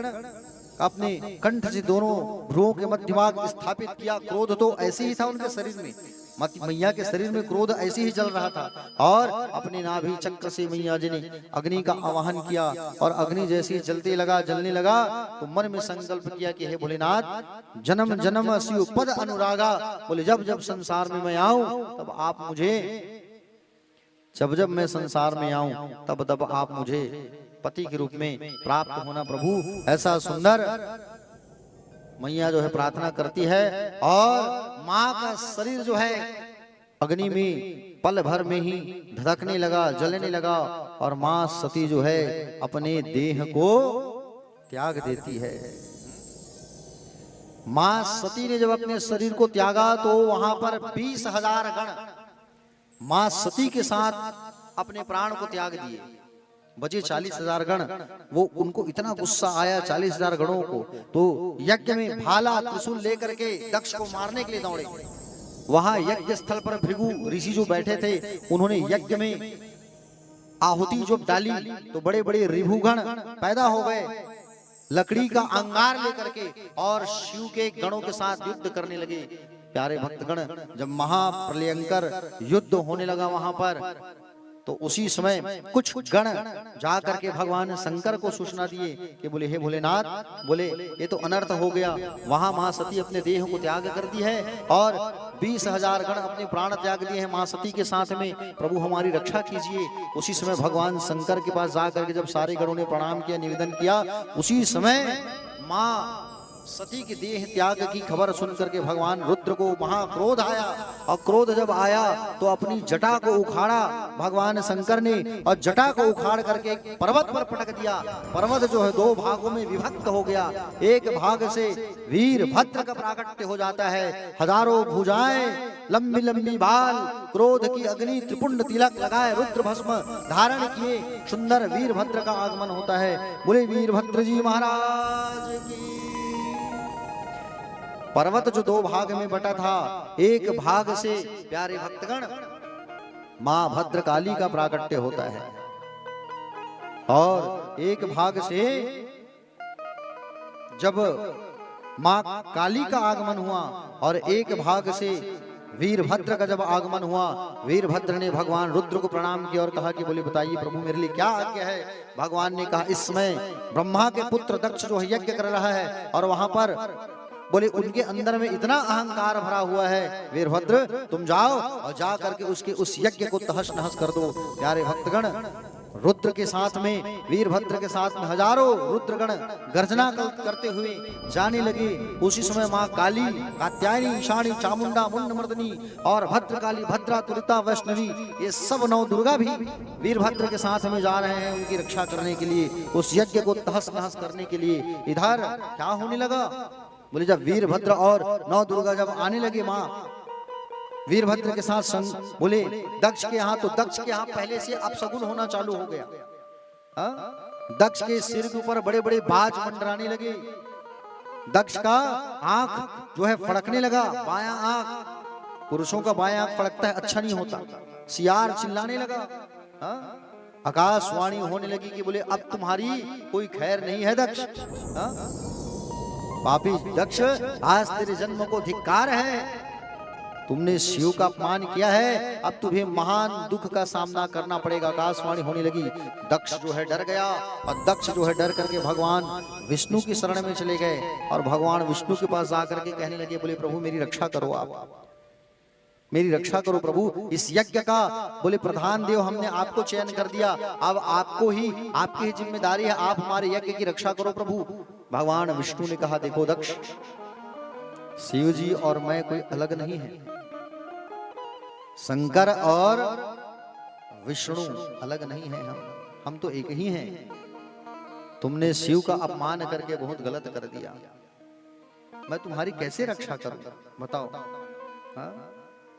अपने कंठ से दोनों भ्रुओं के मध्य भाग स्थापित किया। क्रोध तो ऐसे ही था उनके शरीर में, मैया के शरीर में क्रोध ऐसे ही जल रहा था और अपने नाभि चक्र से मैया जी ने अग्नि का आवाहन किया और अग्नि जैसे ही जलते लगा, जलने लगा तो मन में संकल्प किया कि हे भोलेनाथ जन्म जन्म शिव पद अनुरागा, बोले जब जब संसार में मैं आऊं तब आप मुझे, जब जब मैं संसार में आऊं तब तब आप मुझे पति के रूप में प्राप्त होना प्रभु। ऐसा सुंदर मैया जो है प्रार्थना करती है और माँ का शरीर जो है अग्नि में पल भर में ही धधकने लगा, जलने लगा और माँ सती जो है अपने देह को त्याग देती है। माँ सती ने जब अपने शरीर को त्यागा तो वहां पर 20,000 गण माँ सती के साथ अपने प्राण को त्याग दिए। बचे 40,000 गण। वो उनको इतना गुस्सा आया 40,000 गणों को, तो यज्ञ में भाला त्रिशूल लेकर के दक्ष को मारने के लिए दौड़े। वहां यज्ञ स्थल पर भृगु ऋषि जो बैठे थे उन्होंने यज्ञ में आहुति जो डाली तो बड़े बड़े रिभुगण पैदा हो गए, लकड़ी का अंगार लेकर के और शिव के गणों के साथ युद्ध करने लगे। प्यारे भक्तगण, जब महाप्रलयंकर युद्ध होने लगा वहां पर, तो उसी समय कुछ गण जा करके भगवान शंकर को सूचना दिए कि बोले हे भोलेनाथ, बोले ये तो अनर्थ हो गया। वहां महासती अपने देह को त्याग कर दी है और 20,000 गण अपने प्राण त्याग दिए हैं महासती के साथ में, प्रभु हमारी रक्षा कीजिए। उसी समय भगवान शंकर के पास जा करके जब सारे गणों ने प्रणाम किया, निवेदन किया, उसी समय माँ सती के देह त्याग की खबर सुन करके भगवान रुद्र को महाक्रोध आया और क्रोध जब आया तो अपनी जटा को उखाड़ा भगवान शंकर ने और जटा को उखाड़ करके पर्वत पर पटक दिया। पर्वत जो है 2 भागों में विभक्त हो गया। एक भाग से वीरभद्र का प्राकट्य हो जाता है, हजारों भुजाएं, लंबी लंबी बाल, क्रोध की अग्नि, त्रिपुंड तिलक लगाए, रुद्र भस्म धारण किए, सुंदर वीरभद्र का आगमन होता है। बोले वीरभद्र जी महाराज की। पर्वत जो 2 भाग में बटा था, एक भाग से प्यारे भक्तगण मां भद्रकाली का प्राकट्य होता है और एक भाग से जब मां काली का आगमन हुआ और एक भाग से वीरभद्र का जब आगमन हुआ, वीरभद्र ने भगवान रुद्र को प्रणाम किया और कहा कि बोले बताइए प्रभु मेरे लिए क्या आज्ञा है। भगवान ने कहा इस समय ब्रह्मा के पुत्र दक्ष जो है यज्ञ कर रहा है और वहां पर बोले उनके अंदर में इतना अहंकार भरा हुआ है, वीरभद्र तुम जाओ और जा करके उसके उस यज्ञ को तहस नहस कर दो। प्यारे भक्तगण, रुद्र के साथ में, वीरभद्र के साथ में हजारों रुद्रगण गर्जना करते हुए जाने लगे। उसी समय माँ काली, कात्यायनी, ईशानी, चामुंडा, मुंडमर्दनी और भद्रकाली, भद्रा, तुलिता, वैष्णवी, ये सब 9 दुर्गा भी वीरभद्र के साथ में जा रहे हैं उनकी रक्षा करने के लिए, उस यज्ञ को तहस नहस करने के लिए। इधर क्या होने लगा, बोले जब वीरभद्र और 9 दुर्गा जब आने लगे माँ वीरभद्र के साथ संग, बोले दक्ष के यहाँ, तो दक्ष के यहाँ पहले से अपशगुन होना चालू हो गया। दक्ष के सिर के ऊपर बड़े बड़े बाज मंडराने लगे, दक्ष का आंख जो है फड़कने लगा, बायां आंख, पुरुषों का बायां आंख फड़कता है अच्छा नहीं होता, सियार चिल्लाने लगा, हाँ? आकाशवाणी होने लगी कि बोले अब तुम्हारी कोई खैर नहीं है दक्ष, हाँ? पापी दक्ष, आज तेरे जन्म को धिक्कार है, तुमने शिव का अपमान किया है, अब तुम्हें महान दुख का सामना करना पड़ेगा। आकाशवाणी होने लगी, दक्ष जो है डर गया और दक्ष जो है डर करके भगवान विष्णु की शरण में चले गए और भगवान विष्णु के पास जाकर के कहने लगे, बोले प्रभु मेरी रक्षा करो, आप मेरी रक्षा करो प्रभु, इस यज्ञ का बोले प्रधान देव हमने आपको चयन कर दिया, अब आपको ही, आपकी ही जिम्मेदारी है, आप हमारे यज्ञ की रक्षा करो प्रभु। भगवान विष्णु ने कहा, देखो दक्ष, शिव जी और मैं कोई अलग नहीं है, शंकर और विष्णु अलग नहीं है, हम तो एक ही हैं। तुमने शिव का अपमान करके बहुत गलत कर दिया, मैं तुम्हारी कैसे रक्षा करूं बताओ, हाँ?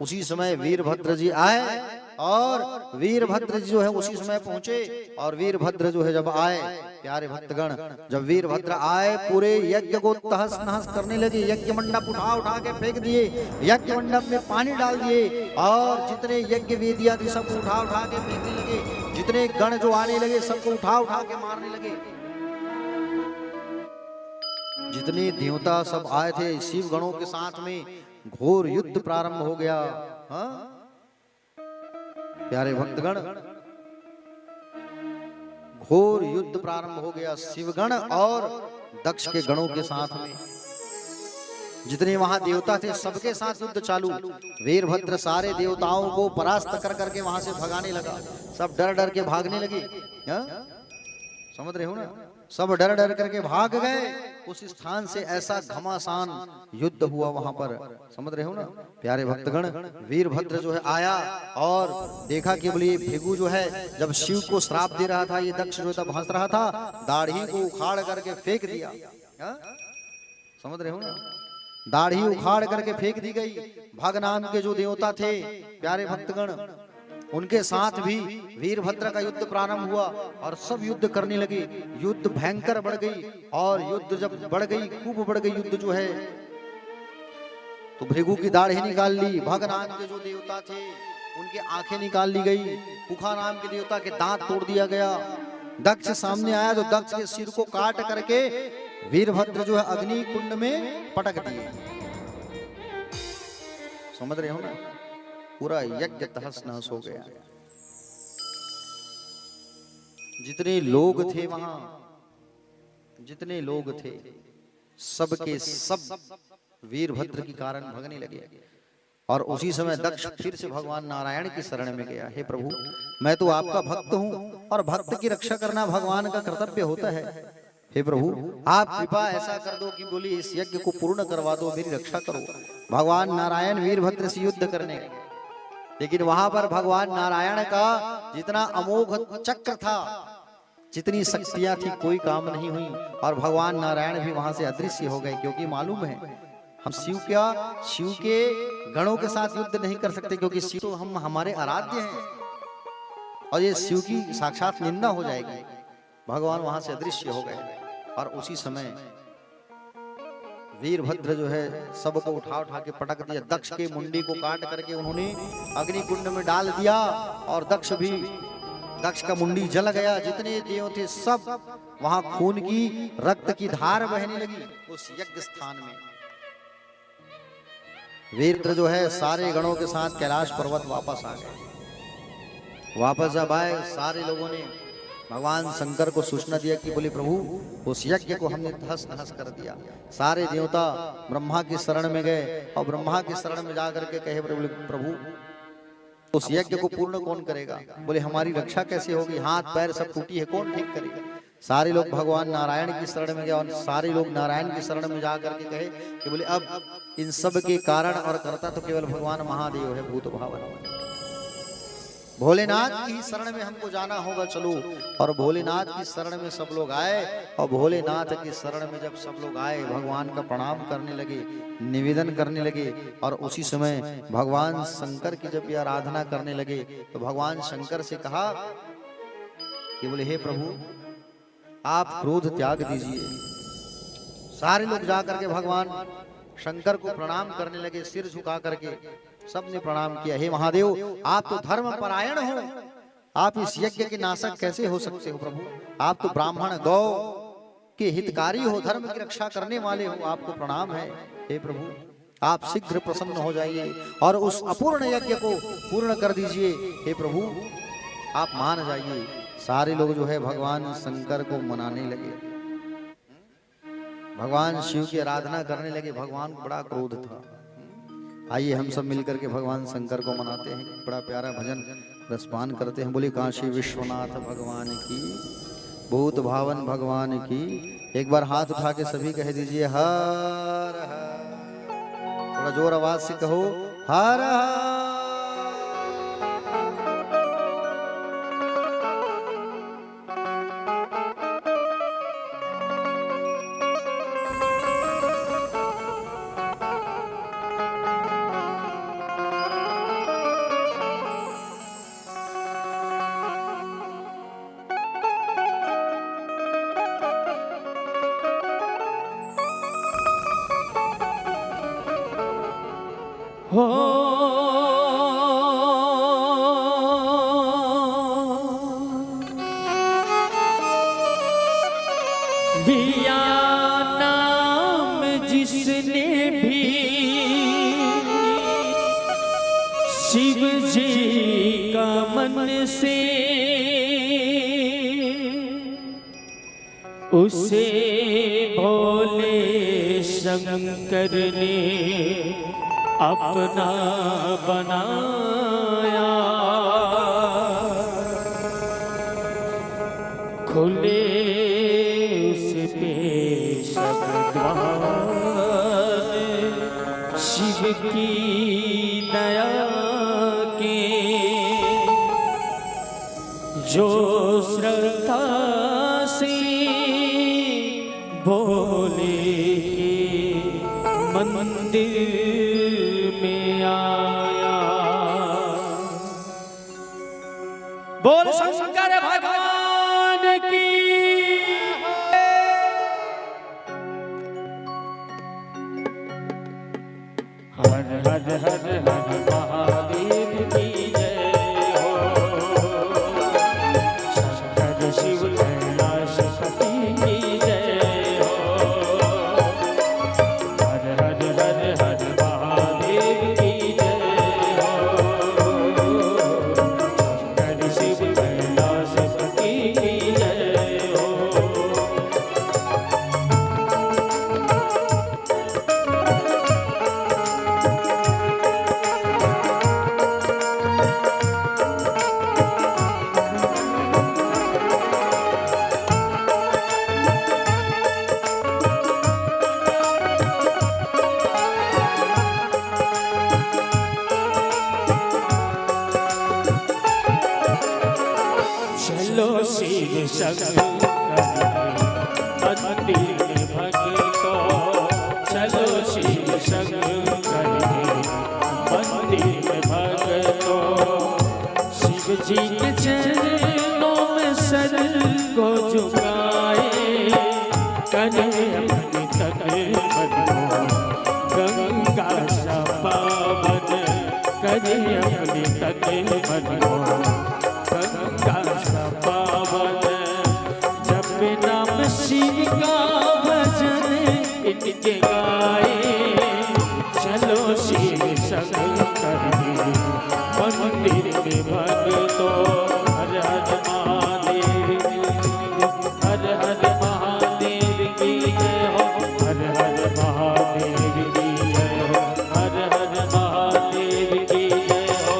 उसी समय वीरभद्र जी आए और वीरभद्र जी जो है उसी समय पहुंचे और वीरभद्र जो है जब आए, प्यारे भक्तगण, जब वीरभद्र आए पूरे यज्ञ को तहस नहस करने लगे, यज्ञ मंडप उठा उठा के फेंक दिए, यज्ञ मंडप में पानी डाल दिए और जितने यज्ञ वेदियां थी सबको उठा उठा के फेंकने लगे, जितने गण जो आने लगे सबको उठा उठा के मारने लगे। जितने देवता सब आए थे शिव गणों के साथ में घोर युद्ध प्रारंभ हो गया, हाँ? प्यारे भक्तगण, घोर युद्ध प्रारंभ हो गया शिवगण और दक्ष के गणों के साथ में। जितने वहां देवता थे सबके साथ युद्ध चालू। वीरभद्र सारे देवताओं को परास्त कर करके वहां से भगाने लगा, सब डर डर के भागने लगे, हाँ? समझ रहे हो ना, सब डर डर करके भाग गए। उस स्थान से ऐसा घमासान युद्ध हुआ वहां पर, समझ रहे हो ना प्यारे भक्तगण। वीरभद्र जो है आया और देखा कि बोले भृगु जो है जब शिव को श्राप दे रहा था, ये दक्ष जो था हंस रहा था, दाढ़ी को उखाड़ करके फेंक दिया, हा? समझ रहे हो ना, दाढ़ी उखाड़ करके फेंक दी गई। भग नाम के जो देवता थे प्यारे भक्तगण, उनके साथ भी वीरभद्र का युद्ध प्रारंभ हुआ और सब युद्ध करने लगे। युद्ध भयंकर बढ़ गई और युद्ध जब बढ़ गई, खूब बढ़ गई युद्ध जो है, तो भृगु की दाढ़ी निकाल ली। भग नाम के जो देवता थे उनकी आंखें निकाल ली गई। पुखा नाम के देवता के दांत तोड़ दिया गया। दक्ष सामने आया तो दक्ष के सिर को काट करके वीरभद्र जो है अग्नि कुंड में पटक दिए। समझ रहे हो ना, पूरा यज्ञ तहस नहस हो गया। जितने लोग थे वहां, जितने लोग थे सबके सब वीरभद्र के कारण भगने लगे। और उसी समय दक्ष फिर से भगवान नारायण की शरण में गया, हे प्रभु मैं तो आपका भक्त हूं और भक्त की रक्षा करना भगवान का कर्तव्य होता है। हे प्रभु आप कृपा ऐसा कर दो कि बोली इस यज्ञ को पूर्ण करवा दो, मेरी रक्षा करो। भगवान नारायण वीरभद्र से युद्ध करने, लेकिन वहां पर भगवान नारायण का जितना अमोघ चक्र था, जितनी शक्तियां थी, कोई काम नहीं हुई और भगवान नारायण भी वहां से अदृश्य हो गए। क्योंकि मालूम है हम शिव के गणों के साथ युद्ध नहीं कर सकते, क्योंकि शिव तो हम हमारे आराध्य हैं और ये शिव की साक्षात निंदा हो जाएगी। भगवान वहां से अदृश्य हो गए और उसी समय वीरभद्र जो है सबको उठा उठा के पटक दिया। दक्ष के मुंडी को काट करके उन्होंने अग्नि कुंड में डाल दिया और दक्ष का मुंडी जल गया। जितने देव थे सब वहां खून की रक्त की धार बहने लगी उस यज्ञ स्थान में। वीरभद्र जो है सारे गणों के साथ कैलाश पर्वत वापस आ गए। वापस जब आए सारे लोगों ने भगवान शंकर को सूचना दिया कि बोले प्रभु उस यज्ञ को हमने तहस नहस कर दिया। सारे देवता ब्रह्मा की शरण में गए और ब्रह्मा की शरण में जाकर के कहे प्रभु उस यज्ञ को पूर्ण कौन करेगा? बोले हमारी रक्षा कैसे होगी, हाथ पैर सब टूटी है, कौन ठीक करेगा? सारे लोग भगवान नारायण की शरण में गए और सारे लोग नारायण की शरण में जाकर के कहे कि बोले अब इन सब के कारण और कर्ता तो केवल भगवान महादेव है, भूत भावन। भोलेनाथ की शरण में हमको जाना होगा, चलो। और भोलेनाथ की शरण में सब लोग आए और भोलेनाथ की शरण में जब सब लोग आए भगवान का प्रणाम करने लगे, निवेदन करने लगे। और उसी समय भगवान शंकर की जब ये आराधना करने लगे तो भगवान शंकर से कहा कि बोले हे प्रभु आप क्रोध त्याग दीजिए। सारे लोग जाकर के भगवान शंकर को प्रणाम करने लगे, सिर झुका करके सबने प्रणाम किया। हे महादेव, आप तो धर्म परायण हो, आप इस यज्ञ के नाशक कैसे हो सकते हो प्रभु? आप तो ब्राह्मण गौ के हितकारी हो, धर्म की रक्षा करने वाले हो, आपको प्रणाम है। हे प्रभु, आप शीघ्र प्रसन्न हो जाइए और उस अपूर्ण यज्ञ को पूर्ण कर दीजिए। हे प्रभु, आप मान जाइए। सारे लोग जो है भगवान शंकर को मनाने लगे, भगवान शिव की आराधना करने लगे। भगवान को बड़ा क्रोध था। आइए हम सब मिलकर के भगवान शंकर को मनाते हैं, बड़ा प्यारा भजन रसपान करते हैं। बोले काशी विश्वनाथ भगवान की, भूत भावन भगवान की। एक बार हाथ उठा के सभी कह दीजिए हर हर। थोड़ा जोर आवाज से कहो हर हर। हो दिया नाम जिसने भी शिव जी का मन से, उसे भोले शंकर ने अपना बनाया। खुले उस पे सब द्वार, शिव की दया के जो श्रद्धा से भोले के मंदिर में आया। बोल शंकर भगवान की। हर हर हर हर महादेव की जय हो। शंकर शिव कैलाशपति की जय हो। हर हर हर हर महादेव की जय हो। शंकर शिव कैलाशपति की जय हो। चलो शिव शंकर मंदिर में भक्तों, चलो शिव शंकर मंदिर में भक्तों। शिव जी के चरणों में सर को झुकाए, करें अपनी तकरीबन गंगा सा पावन, करें अपनी तकरीबन गंगा सा पावन। जब नाम शिव का भजन इनके गाए, चलो शिव शंकर मंदिर में भक्तों। हर हर महादेव हर हर महादेव की जय हो। हर हर महादेव की जय हो। हर हर महादेव की जय हो।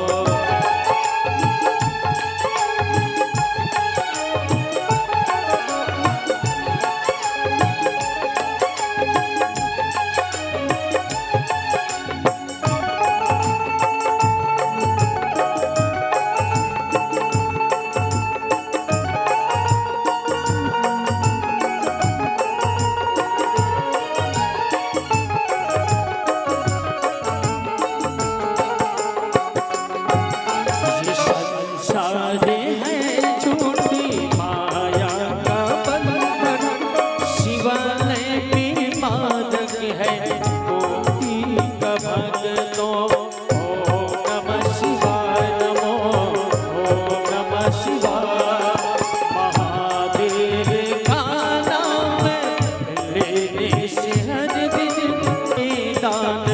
दान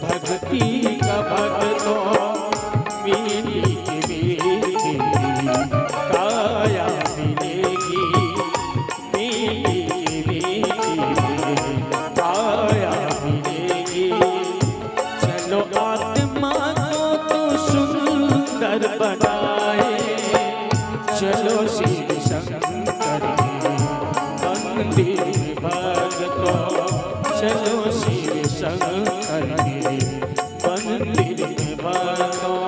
भक्ति का भक्तों मीठी मीठी काया मिलेगी मीठी मीठी काया मिलेगी। चलो आत्मा को तो सुंदर बनाए, चलो शिव शंकर मंदिर में भक्तों, चलो शिव शंकर मंदिर में भक्तों।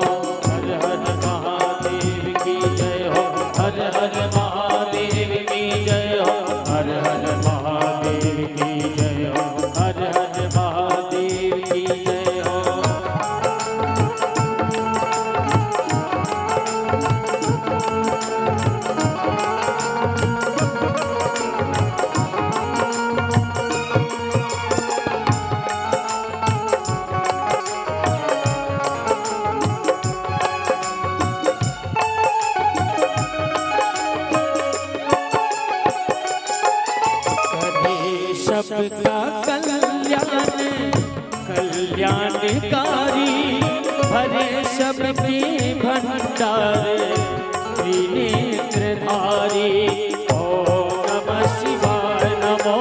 हर हर महादेव की जय हो, हर हर महादेव की जय हो, हर हर महादेव की जय हो, हर हर महादेव की जय हो। सबका कल्याण कल्याणकारी, भरे सबके भंडार त्रिनेत्रधारी। ओम नमः शिवाय, नमो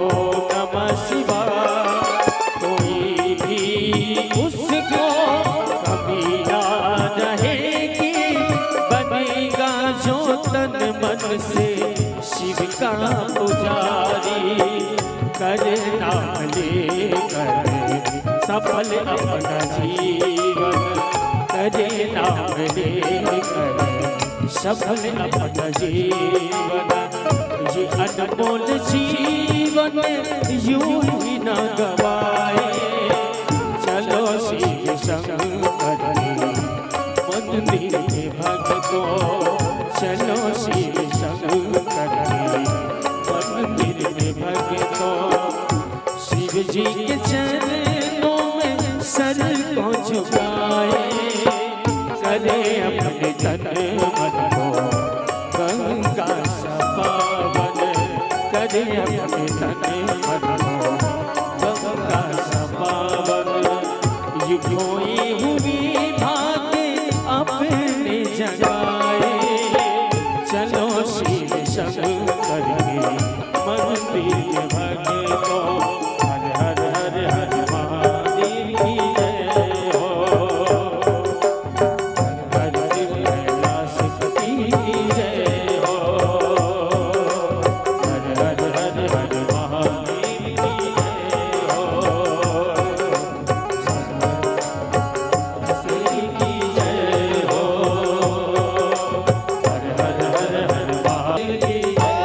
ओम नमः शिवाय। कोई भी उसको कभी ना रहेगी, बनेगा जो तन मन से शिव का पुजारी। कर नाम लेकर सफल अपना जीवन, करे नाम लेकर सफल अपना जीवन। ये अनमोल जीवन यूं ही न गवाए, चलो शिव शंकर मंदिर में भक्तों, चलो शिव शंकर मंदिर में भक्तों। शिव जी के चरणों में सर को झुकाए, करे अपने तन मन को गंगा सा पावन, करे अपने तन मन को गंगा सा पावन। युगों हुई भाग्य अपने जगाए, चलो शिव शंकर मंदिर में भक्तों। हर हर हर हर महादेव की जय हो, हर हर शिव कैलाशपति की जय हो, हर हर हर हर महादेव की जय हो, श्री की जय हो, हर हर हर हर महादेव की जय।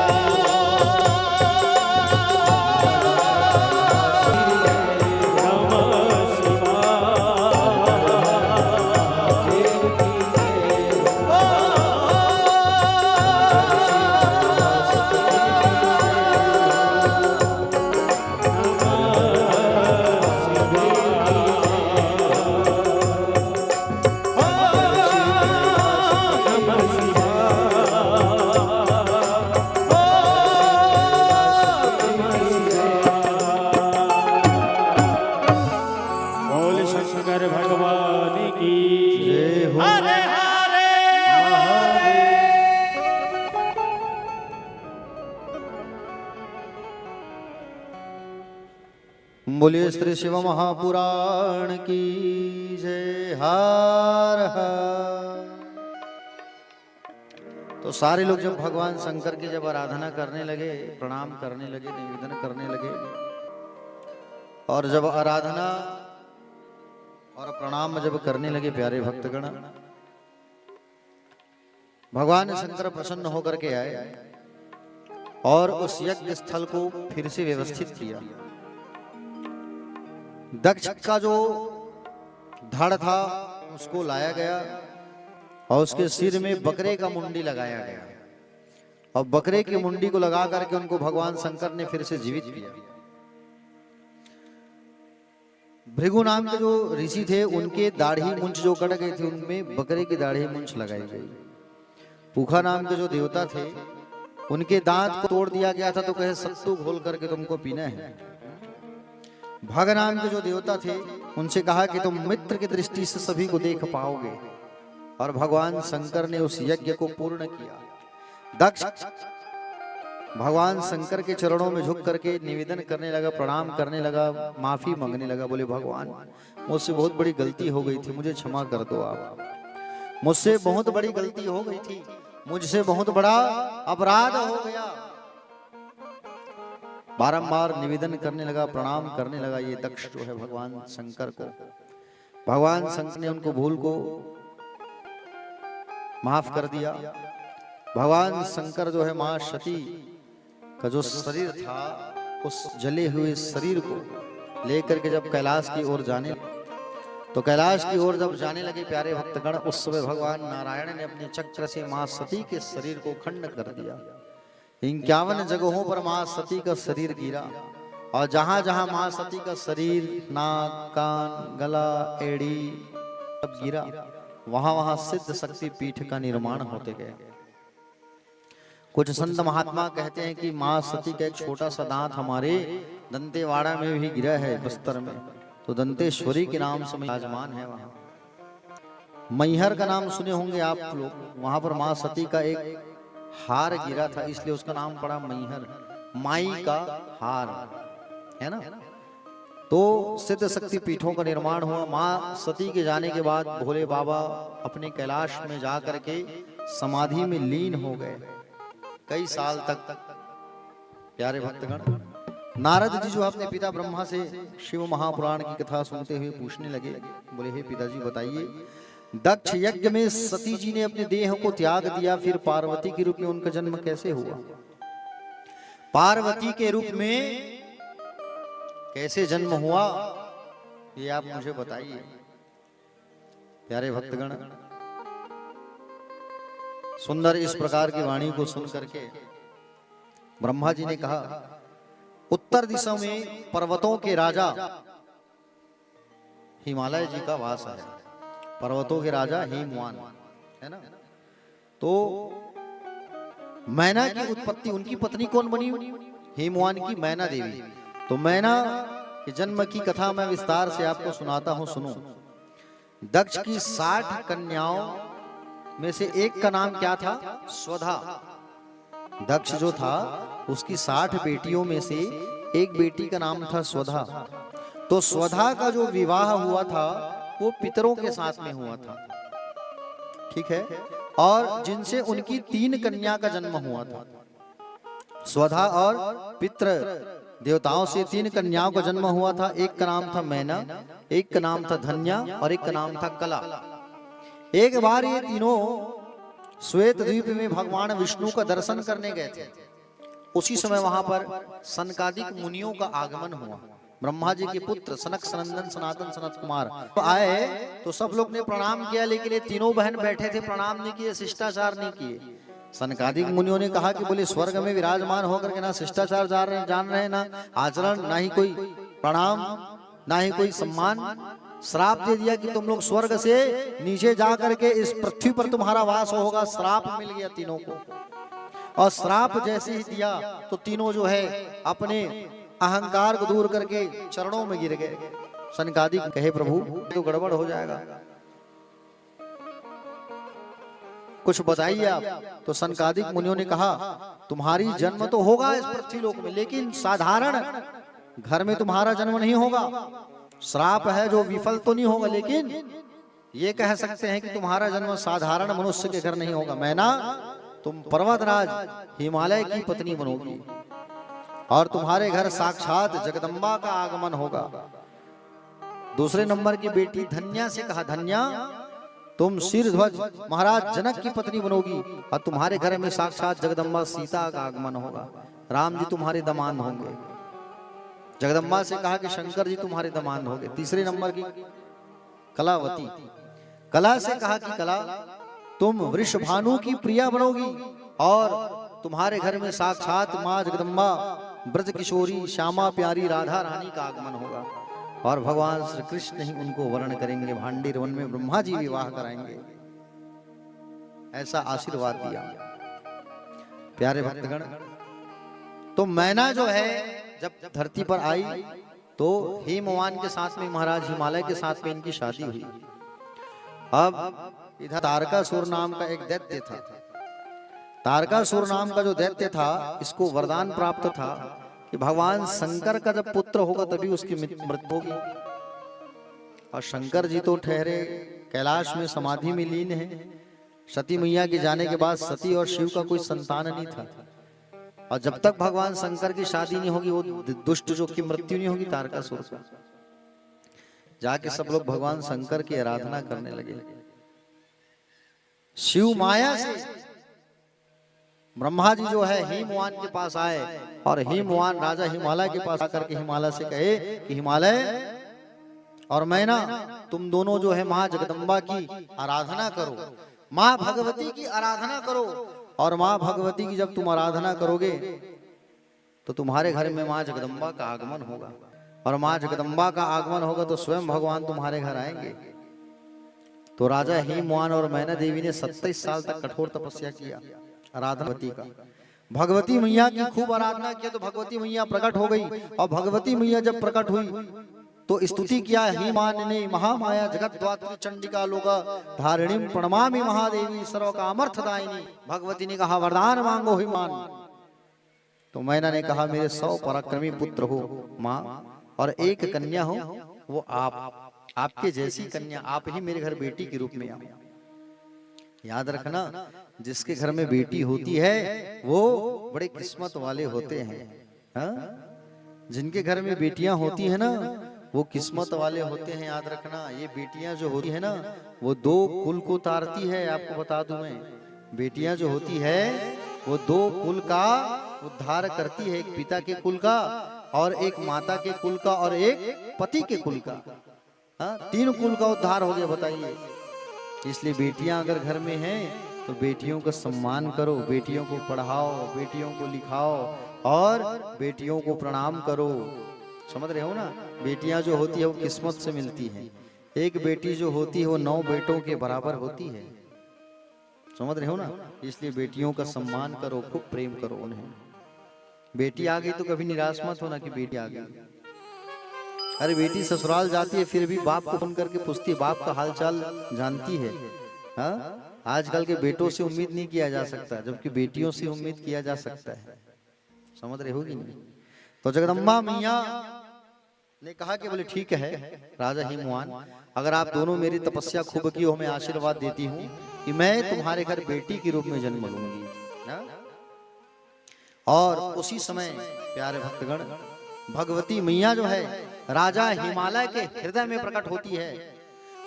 भगवान की जय हो। हरे हरे बोलिए श्री शिव महापुराण की जय। हर हर। तो सारे लोग जब भगवान शंकर की जब आराधना करने लगे, प्रणाम करने लगे, निवेदन करने लगे, और जब आराधना और प्रणाम जब करने लगे प्यारे भक्तगण, भगवान शंकर प्रसन्न होकर के आए और उस यज्ञ स्थल को फिर से व्यवस्थित किया। दक्ष का जो धड़ था उसको लाया गया और उसके सिर में बकरे का मुंडी लगाया गया, और बकरे की मुंडी को लगा करके उनको भगवान शंकर ने फिर से जीवित किया। भृगु नाम के जो ऋषि थे उनके दाढ़ी मूंछ जो कट गए थे उनमें बकरे की दाढ़ी मूंछ लगाई गई। पूखा नाम के जो देवता थे उनके दांत को तोड़ दिया गया था, तो कहे सत्तू घोल करके तुमको पीना है। भग नाम के जो देवता थे उनसे कहा कि तुम मित्र की दृष्टि से सभी को देख पाओगे, और भगवान शंकर ने उस यज्ञ को पूर्ण किया। दक्ष भगवान शंकर के चरणों में झुक करके निवेदन करने लगा, प्रणाम करने लगा, माफी मांगने लगा। बोले भगवान मुझसे बहुत बड़ी गलती हो गई थी, मुझे क्षमा कर दो आप, मुझसे बहुत बड़ी गलती हो गई थी, मुझसे बहुत बड़ा अपराध हो गया। बारंबार निवेदन करने लगा, प्रणाम करने लगा ये दक्ष जो है भगवान शंकर को। भगवान शंकर ने उनको भूल को माफ कर दिया। भगवान शंकर जो है मां सती का जो शरीर था, उस जले हुए शरीर को लेकर के जब कैलाश की ओर जाने, तो कैलाश की ओर जब जाने लगे प्यारे भक्तगण, उस समय भगवान नारायण ने अपने चक्र से मां सती के शरीर को खंड कर दिया। 51 जगहों पर मां सती का शरीर गिरा, और जहां जहां मां सती का शरीर, नाक, कान, गला, एड़ी सब गिरा, वहां वहां सिद्ध शक्ति पीठ का निर्माण होते गए। कुछ संत महात्मा कहते हैं कि मां सती का एक छोटा सा दांत हमारे दंतेवाड़ा में भी गिरा है, बस्तर में, तो दंतेश्वरी के नाम से विराजमान है। वहां मैहर का नाम सुने होंगे आप लोग, वहां पर मां सती का एक हार गिरा था, इसलिए उसका नाम पड़ा मैहर, माई का हार, है ना। तो सिद्ध शक्ति पीठों का निर्माण हुआ। मां सती के जाने के बाद भोले बाबा अपने कैलाश में जाकर के समाधि में लीन हो गए कई साल तक। प्यारे भक्तगण, नारद जी जो अपने पिता ब्रह्मा से शिव महापुराण की कथा सुनते हुए पूछने लगे, बोले हे पिताजी बताइए, दक्ष यज्ञ में सती जी ने अपने देह को त्याग दिया, फिर पार्वती के रूप में उनका जन्म कैसे हुआ? पार्वती के रूप में कैसे जन्म हुआ, ये आप मुझे बताइए। प्यारे भक्तगण, सुंदर इस प्रकार की वाणी को सुन करके ब्रह्मा जी ने कहा, उत्तर दिशा में पर्वतों के राजा हिमालय जी का वास है, पर्वतों के राजा हिमवान, है ना। तो मैना की उत्पत्ति, उनकी पत्नी कौन बनी? हिमवान की मैना देवी। तो मैना के जन्म की कथा मैं विस्तार से आपको सुनाता हूं, सुनो। दक्ष की 60 कन्याओं में से एक का नाम क्या था? स्वधा। दक्ष जो था उसकी 60 बेटियों में से एक बेटी का नाम था स्वधा। तो स्वधा का जो विवाह हुआ था वो पितरों के साथ में हुआ था, ठीक है, और जिनसे उनकी 3 कन्या का जन्म हुआ था। स्वधा और पितृ देवताओं से 3 कन्याओं का जन्म हुआ था। एक का नाम था मैना, एक का नाम था धन्या, और एक का नाम था कला। एक बार ये तीनों श्वेत द्वीप में भगवान विष्णु का दर्शन करने गए थे। उसी समय वहां पर सनकादिक मुनियों का आगमन हुआ। ब्रह्मा जी के पुत्र सनक, सनंदन, सनातन, सनत कुमार आए तो सब लोग ने प्रणाम किया, लेकिन ये तीनों बहन बैठे थे, प्रणाम नहीं किए, शिष्टाचार नहीं किए। सनकादिक मुनियों ने कहा कि बोले स्वर्ग में विराजमान होकर के ना शिष्टाचार जान रहे, ना आचरण, ना ही कोई प्रणाम, ना ही कोई सम्मान। श्राप दे दिया कि तुम लोग स्वर्ग से नीचे जा करके इस पृथ्वी पर तुम्हारा वास होगा। श्राप मिल गया तीनों को, और श्राप जैसे ही दिया तो तीनों जो है अपने अहंकार को दूर करके चरणों में गिर गए। सनकादिक कहे प्रभु तो गड़बड़ हो जाएगा, कुछ बताइए आप। तो सनकादिक मुनियों ने कहा तुम्हारी जन्म तो होगा इस पृथ्वी लोक में, लेकिन साधारण घर में तुम्हारा जन्म नहीं होगा। श्राप है जो विफल तो नहीं होगा, लेकिन ये कह सकते हैं कि तुम्हारा जन्म साधारण मनुष्य के घर नहीं होगा। मैना, तुम पर्वतराज हिमालय की पत्नी बनोगी, और तुम्हारे घर साक्षात जगदम्बा का आगमन होगा। दूसरे नंबर की बेटी धन्या से कहा, धन्या तुम शीर्ध्वज महाराज जनक की पत्नी बनोगी, और तुम्हारे घर में साक्षात जगदम्बा सीता का आगमन होगा। राम जी तुम्हारे दामाद होंगे। जगदम्बा से कहा कि शंकर जी तुम्हारे दामाद होंगे। तीसरे नंबर की कलावती, कला से कहा कि कला तुम वृषभानु की प्रिया बनोगी, और तुम्हारे घर में साक्षात माँ जगदम्बा ब्रज किशोरी श्यामा प्यारी राधा रानी का आगमन होगा, और भगवान श्री कृष्ण ही उनको वर्ण करेंगे। भांडीर वन में ब्रह्मा जी विवाह कराएंगे, ऐसा आशीर्वाद दिया। प्यारे भक्तगण, तो मैना जो है जब धरती पर आई तो हिमवान के साथ में महाराज हिमालय के साथ में इनकी शादी हुई। अब इधर तारकासुर नाम का एक दैत्य था। तारकासुर नाम का जो दैत्य था, इसको वरदान प्राप्त था कि भगवान शंकर का जब पुत्र होगा तभी उसकी मृत्यु होगी। और शंकर जी तो ठहरे कैलाश में समाधि में लीन है। सती मैया के जाने के बाद सती और शिव का कोई संतान नहीं था। और जब तक भगवान शंकर की शादी नहीं होगी, वो दुष्ट जो की मृत्यु नहीं होगी तारकासुर का। जाके सब लोग भगवान शंकर की आराधना करने लगे। शिव माया से ब्रह्मा जी जो है हिमवान के पास आए और हिमवान राजा हिमालय के पास आकर के हिमालय से कहे कि हिमालय और मैना, तुम दोनों जो है माँ जगदम्बा की आराधना करो, माँ भगवती की आराधना करो। और माँ भगवती की जब तुम आराधना करोगे तो तुम्हारे घर में माँ जगदम्बा का आगमन होगा। और माँ जगदम्बा का आगमन होगा तो स्वयं भगवान तुम्हारे घर आएंगे। तो राजा हिमवान और मैना देवी ने 27 साल तक कठोर तपस्या किया आराधना का। भगवती मैया की खूब आराधना किया तो भगवती मैया प्रकट हो गई। और भगवती मैया जब प्रकट हुई तो स्तुति किया हिमान ने, महामाया जगत द्वात्री चंडिका लोका धारिणीम प्रणमामि महादेवी सर्व कामर्थदायिनी। भगवती ने कहा वरदान मांगो हिमान। तो मैना ने कहा मेरे 100 पराक्रमी पुत्र हो माँ, और एक कन्या हो, वो आपके जैसी कन्या, आप ही मेरे घर बेटी के रूप में आओ। याद रखना, जिसके घर में बेटी होती है वो बड़े किस्मत वाले होते हैं। हाँ? जिनके घर में बेटियां होती है ना, वो किस्मत वाले होते हैं। याद रखना, ये बेटियां जो होती है ना, वो 2 कुल को तारती है। आपको बता दूं मैं, बेटियां जो होती है वो 2 कुल का उद्धार करती है। एक पिता के कुल का, और एक माता के कुल का, और एक पति के कुल का। हाँ, 3 कुल का उद्धार हो गया। बताइए, इसलिए बेटियां अगर घर में हैं तो बेटियों का सम्मान करो, बेटियों को पढ़ाओ, बेटियों को लिखाओ और बेटियों को प्रणाम करो। समझ रहे हो ना? बेटियां जो होती है वो किस्मत से मिलती हैं। एक बेटी जो होती है वो 9 बेटों के बराबर होती है। समझ रहे हो ना? इसलिए बेटियों का सम्मान करो, खूब प्रेम करो उन्हें। बेटी आ गई तो कभी निराश मत होना कि बेटी आ गई। अरे बेटी ससुराल जाती है फिर भी बाप को फोन करके पूछती है, बाप का हालचाल जानती है। हाँ, आजकल के बेटों से उम्मीद नहीं किया जा सकता, जबकि बेटियों से उम्मीद किया जा सकता है। समझ रहे हो कि नहीं? तो जगदम्बा मैया ने कहा कि बोले ठीक है राजा हिमवान, अगर आप दोनों मेरी तपस्या खूब की हो, मैं आशीर्वाद देती हूँ कि मैं तुम्हारे घर बेटी के रूप में जन्म लूंगी। और उसी समय प्यारे भक्तगण, भगवती मैया जो है राजा हिमालय के हृदय में प्रकट होती है।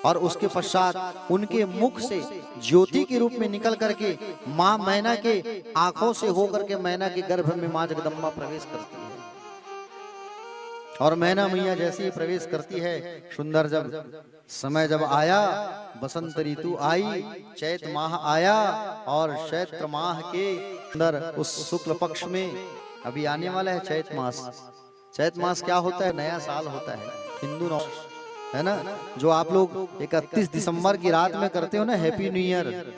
और उसके पश्चात उनके मुख से ज्योति के रूप में निकल करके माँ मैना के आंखों से होकर के मैना के गर्भ में माँ जगदम्बा प्रवेश करती है। और मैना मैया जैसे ही प्रवेश करती है, सुंदर जब समय जब आया, बसंत ऋतु आई, चैत माह आया, और चैत्र माह के अंदर उस शुक्ल पक्ष में अभी आने वाला है चैत मास। चैत मास क्या होता है? नया साल होता है, हिंदू नौ, है ना, जो आप लोग 31 दिसंबर की रात में करते हो ना, हैप्पी न्यू ईयर।